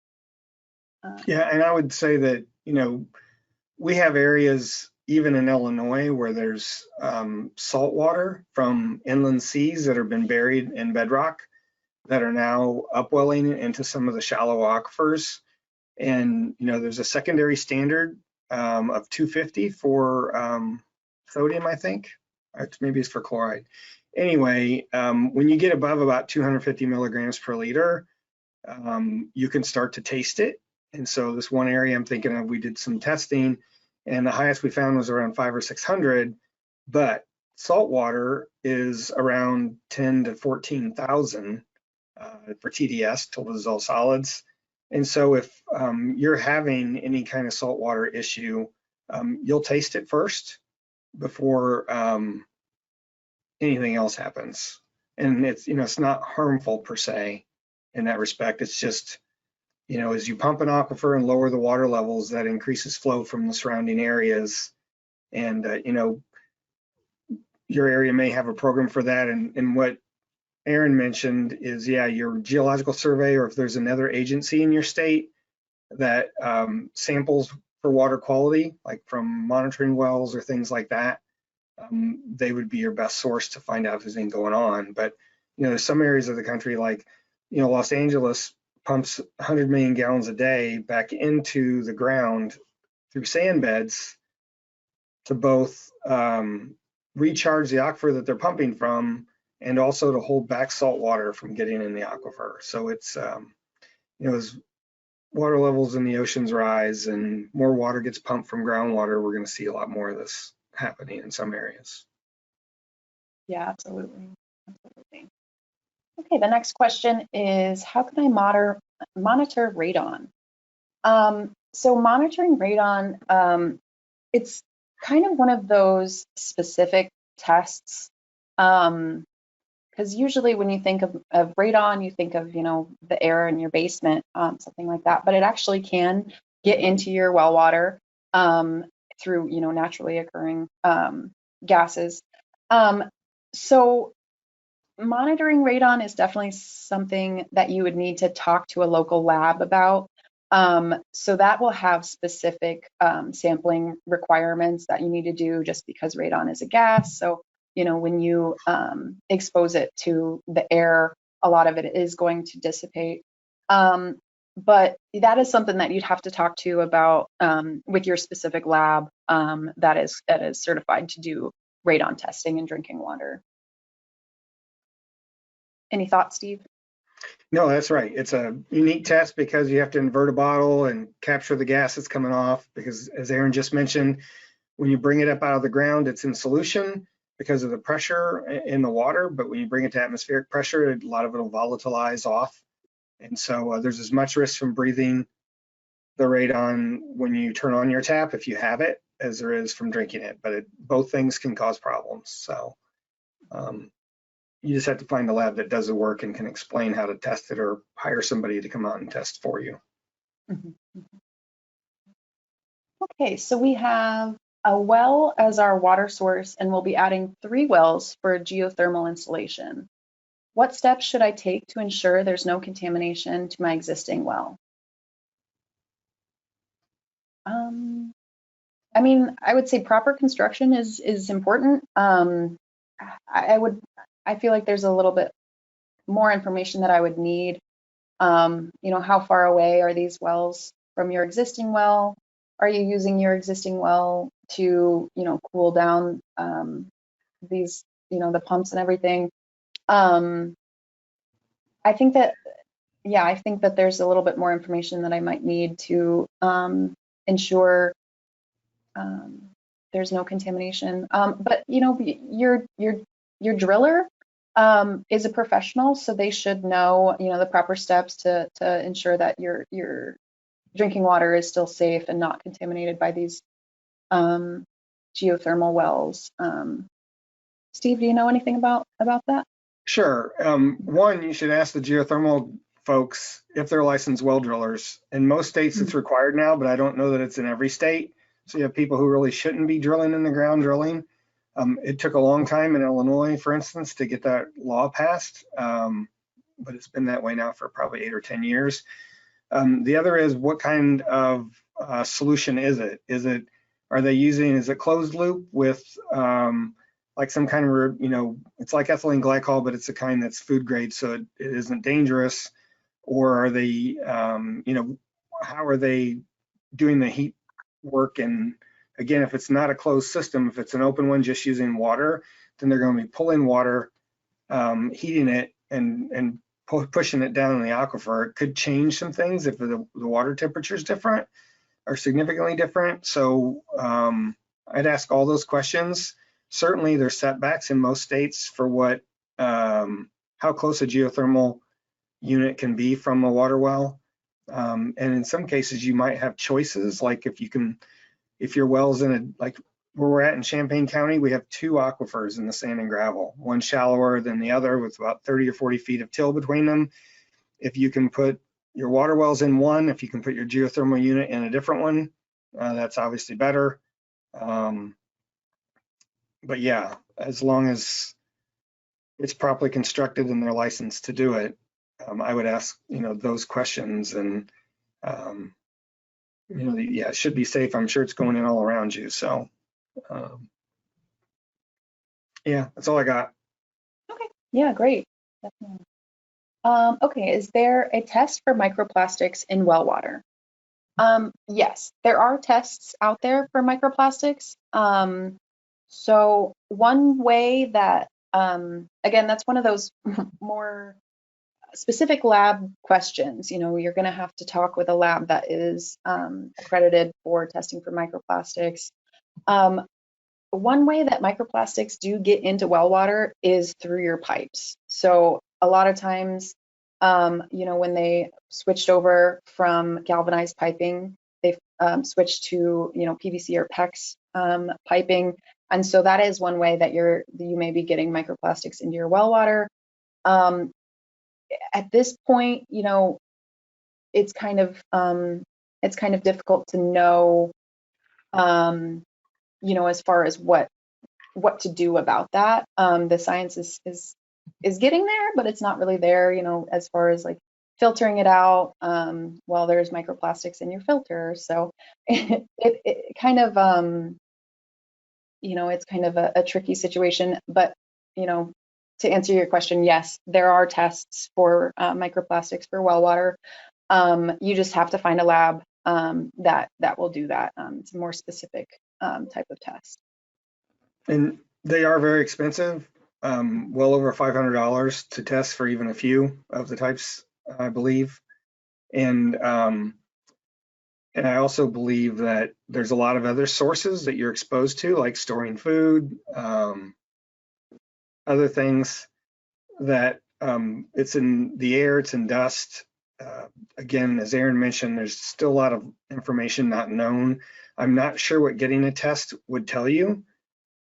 Yeah, and I would say that, you know, we have areas even in Illinois where there's salt water from inland seas that have been buried in bedrock that are now upwelling into some of the shallow aquifers. And, you know, there's a secondary standard of 250 for sodium, I think. Maybe it's for chloride. Anyway, when you get above about 250 milligrams per liter, you can start to taste it. And so this one area I'm thinking of, we did some testing, and the highest we found was around 500 or 600, but salt water is around 10 to 14,000 for TDS, total dissolved solids. And so if you're having any kind of saltwater issue, you'll taste it first before anything else happens. And it's, you know, it's not harmful per se in that respect. It's just, you know, as you pump an aquifer and lower the water levels, that increases flow from the surrounding areas. And, you know, your area may have a program for that. And what Aaron mentioned is, yeah, your geological survey, or if there's another agency in your state that samples for water quality, like from monitoring wells or things like that, they would be your best source to find out if there's anything going on. But, you know, there's some areas of the country, like, you know, Los Angeles pumps 100 million gallons a day back into the ground through sand beds to both recharge the aquifer that they're pumping from, and also to hold back salt water from getting in the aquifer. So it's, you know, as water levels in the oceans rise and more water gets pumped from groundwater, we're going to see a lot more of this happening in some areas. Yeah, absolutely. Absolutely. Okay, the next question is, how can I monitor radon? So monitoring radon, it's kind of one of those specific tests, because usually when you think of radon, you think of, you know, the air in your basement, something like that, but it actually can get into your well water through, you know, naturally occurring gases. So monitoring radon is definitely something that you would need to talk to a local lab about. So that will have specific sampling requirements that you need to do, just because radon is a gas. So, you know, when you expose it to the air, a lot of it is going to dissipate. But that is something that you'd have to talk to about with your specific lab that is certified to do radon testing in drinking water. Any thoughts, Steve? No, that's right. It's a unique test because you have to invert a bottle and capture the gas that's coming off, because as Aaron just mentioned, when you bring it up out of the ground, it's in solution because of the pressure in the water, but when you bring it to atmospheric pressure, a lot of it will volatilize off. And so there's as much risk from breathing the radon when you turn on your tap, if you have it, as there is from drinking it, but both things can cause problems. So you just have to find a lab that does the work and can explain how to test it, or hire somebody to come out and test for you. Mhm. Okay, so we have a well as our water source, and we'll be adding 3 wells for a geothermal installation. What steps should I take to ensure there's no contamination to my existing well? I mean, I would say proper construction is important. I feel like there's a little bit more information that I would need. You know, how far away are these wells from your existing well? Are you using your existing well to, you know, cool down these, you know, the pumps and everything? I think that, yeah, I think that there's a little bit more information that I might need to ensure there's no contamination. But you know, your driller is a professional, so they should know, you know, the proper steps to ensure that your drinking water is still safe and not contaminated by these geothermal wells. Steve, do you know anything about that? Sure. One, you should ask the geothermal folks if they're licensed well drillers. In most states, it's required now, but I don't know that it's in every state. So you have people who really shouldn't be drilling in the ground drilling. It took a long time in Illinois, for instance, to get that law passed, but it's been that way now for probably 8 or 10 years. The other is, what kind of solution is it? Are they using, is it closed loop with like some kind of, you know, it's like ethylene glycol, but it's a kind that's food grade, so it isn't dangerous? Or are they, you know, how are they doing the heat work? And again, if it's not a closed system, if it's an open one just using water, then they're going to be pulling water, heating it, and pushing it down in the aquifer. It could change some things if the water temperature is different or significantly different. So I'd ask all those questions. Certainly there's setbacks in most states for what, how close a geothermal unit can be from a water well. And in some cases you might have choices, like if your well's in a, like where we're at in Champaign County, we have 2 aquifers in the sand and gravel, one shallower than the other with about 30 or 40 feet of till between them. If you can put your water wells in one, if you can put your geothermal unit in a different one, that's obviously better. But yeah, as long as it's properly constructed and they're licensed to do it, I would ask, you know, those questions. And you know, yeah, it should be safe. I'm sure it's going in all around you. So yeah, that's all I got. Okay, yeah, great. Definitely. Okay, is there a test for microplastics in well water? Yes, there are tests out there for microplastics. So one way that, again, that's one of those more specific lab questions. You know, you're going to have to talk with a lab that is accredited for testing for microplastics. One way that microplastics do get into well water is through your pipes. So a lot of times, you know, when they switched over from galvanized piping, they switched to, you know, PVC or PEX piping. And so that is one way that you may be getting microplastics into your well water. At this point, you know, it's kind of difficult to know, you know, as far as what to do about that. The science is getting there, but it's not really there, you know, as far as like filtering it out. Well, there's microplastics in your filter, so it kind of, you know, it's kind of a tricky situation. But you know, to answer your question, yes, there are tests for microplastics for well water. You just have to find a lab that will do that. It's a more specific type of test. And they are very expensive, well over $500 to test for even a few of the types, I believe. And I also believe that there's a lot of other sources that you're exposed to, like storing food, other things that it's in the air, it's in dust. again, as Aaron mentioned, there's still a lot of information not known. I'm not sure what getting a test would tell you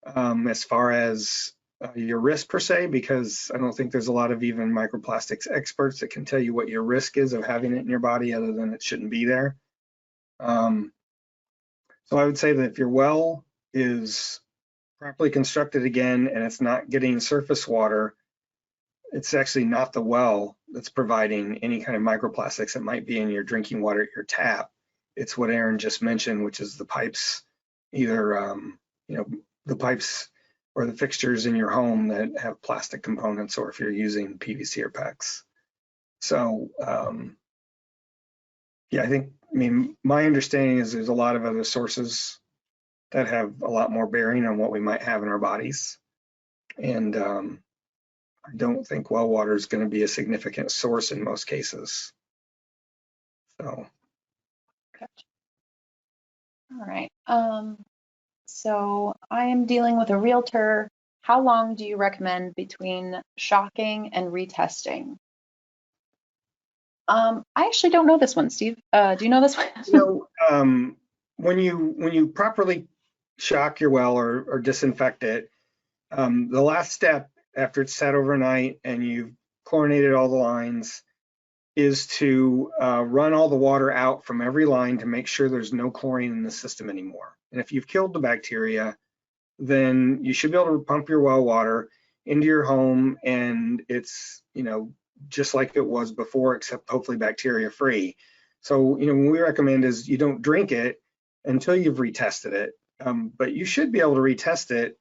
as far as your risk per se, because I don't think there's a lot of even microplastics experts that can tell you what your risk is of having it in your body other than it shouldn't be there. So I would say that if your well is properly constructed again and it's not getting surface water, it's actually not the well that's providing any kind of microplastics that might be in your drinking water at your tap. It's what Aaron just mentioned, which is the pipes, either the pipes or the fixtures in your home that have plastic components, or if you're using PVC or PEX. So yeah, I mean, my understanding is there's a lot of other sources that have a lot more bearing on what we might have in our bodies. And I don't think well water is going to be a significant source in most cases. So. Gotcha. All right. So I am dealing with a realtor. How long do you recommend between shocking and retesting? I actually don't know this one, Steve. Do you know this one? When you properly shock your well or disinfect it, the last step after it's sat overnight and you've chlorinated all the lines is to run all the water out from every line to make sure there's no chlorine in the system anymore. And if you've killed the bacteria, then you should be able to pump your well water into your home, and it's, just like it was before, except hopefully bacteria free. So, what we recommend is you don't drink it until you've retested it, but you should be able to retest it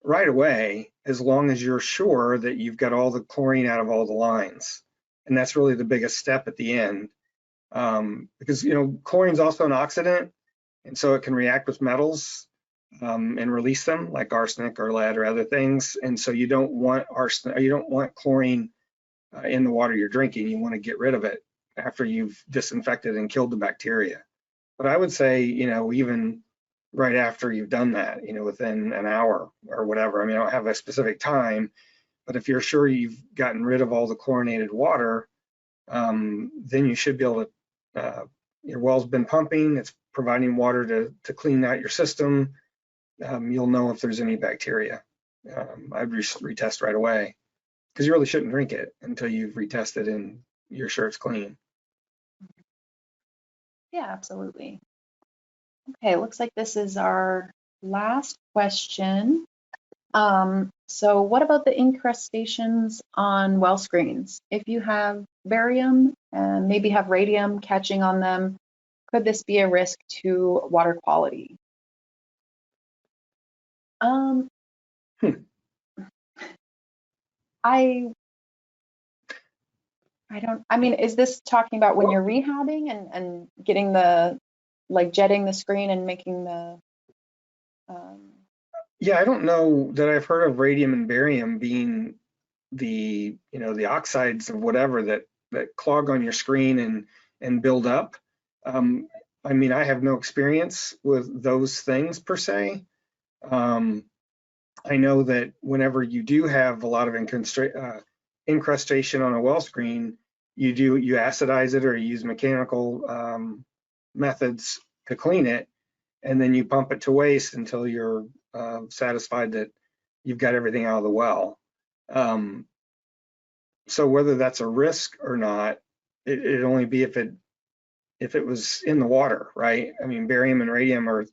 right away as long as you're sure that you've got all the chlorine out of all the lines. And that's really the biggest step at the end, because chlorine is also an oxidant, and so it can react with metals and release them, like arsenic or lead or other things. And so you don't want chlorine in the water you're drinking. You want to get rid of it after you've disinfected and killed the bacteria. But I would say, even right after you've done that, within an hour or whatever. I mean, I don't have a specific time, but if you're sure you've gotten rid of all the chlorinated water, then you should be able to, your well's been pumping, it's providing water to clean out your system. You'll know if there's any bacteria. I'd retest right away, because you really shouldn't drink it until you've retested and you're sure it's clean. Yeah, absolutely. Okay, looks like this is our last question. So what about the incrustations on well screens? If you have barium and maybe have radium catching on them, could this be a risk to water quality? I mean, is this talking about when you're rehabbing and getting the, like jetting the screen and making the, Yeah, I don't know that I've heard of radium and barium being the, the oxides of whatever that clog on your screen and build up. I mean, I have no experience with those things per se. I know that whenever you do have a lot of incrustation on a well screen, you acidize it or you use mechanical methods to clean it, and then you pump it to waste until you're satisfied that you've got everything out of the well. So whether that's a risk or not, it'd only be if it was in the water, right? I mean, barium and radium are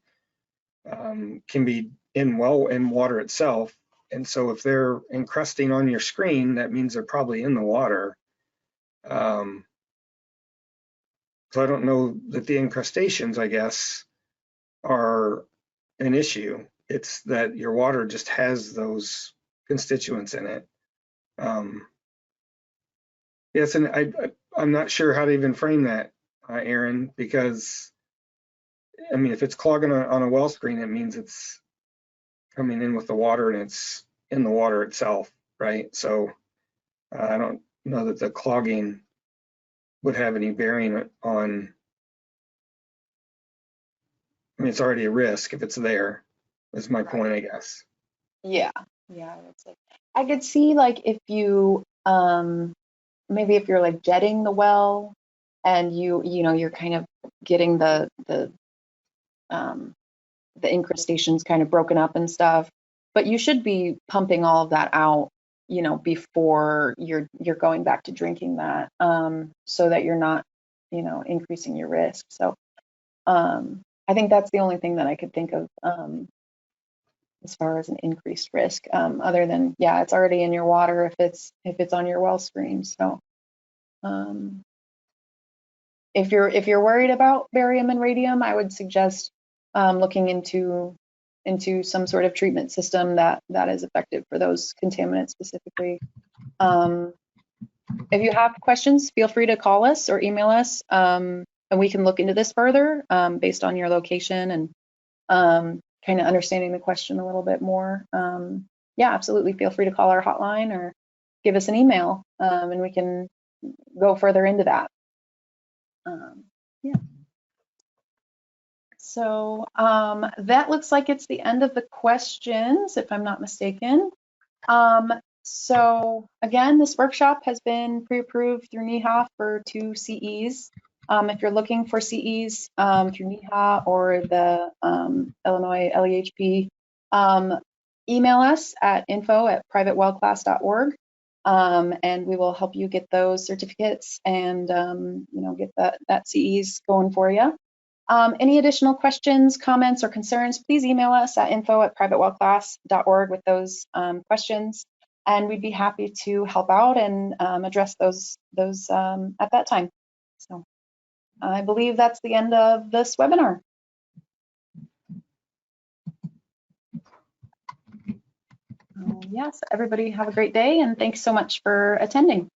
can be in water itself, and so if they're encrusting on your screen, that means they're probably in the water. So I don't know that the incrustations, I guess, are an issue. It's that your water just has those constituents in it. Yes, and I'm not sure how to even frame that, Aaron, because I mean, if it's clogging on a well screen, it means it's coming in with the water and it's in the water itself, right? So I don't know that the clogging would have any bearing on. I mean, it's already a risk if it's there. Is my point, I guess. Yeah, I would say. I could see like if you maybe if you're like jetting the well and you know, you're kind of getting the incrustations kind of broken up and stuff. But you should be pumping all of that out, you know, before you're going back to drinking that, so that you're not, you know, increasing your risk. So I think that's the only thing that I could think of as far as an increased risk, other than, yeah, it's already in your water if it's on your well screen. So if you're worried about barium and radium, I would suggest looking into some sort of treatment system that is effective for those contaminants specifically. If you have questions, feel free to call us or email us, and we can look into this further based on your location and kind of understanding the question a little bit more. Yeah, absolutely. Feel free to call our hotline or give us an email, and we can go further into that. Yeah. So that looks like it's the end of the questions, if I'm not mistaken. So again, this workshop has been pre-approved through NEHA for 2 CEs. If you're looking for CEs through NEHA or the Illinois LEHP, email us at info@privatewellclass.org, and we will help you get those certificates and you know, get that CEs going for you. Any additional questions, comments, or concerns, please email us at info@privatewellclass.org with those questions, and we'd be happy to help out and address those at that time. So I believe that's the end of this webinar. Yes, everybody have a great day, and thanks so much for attending.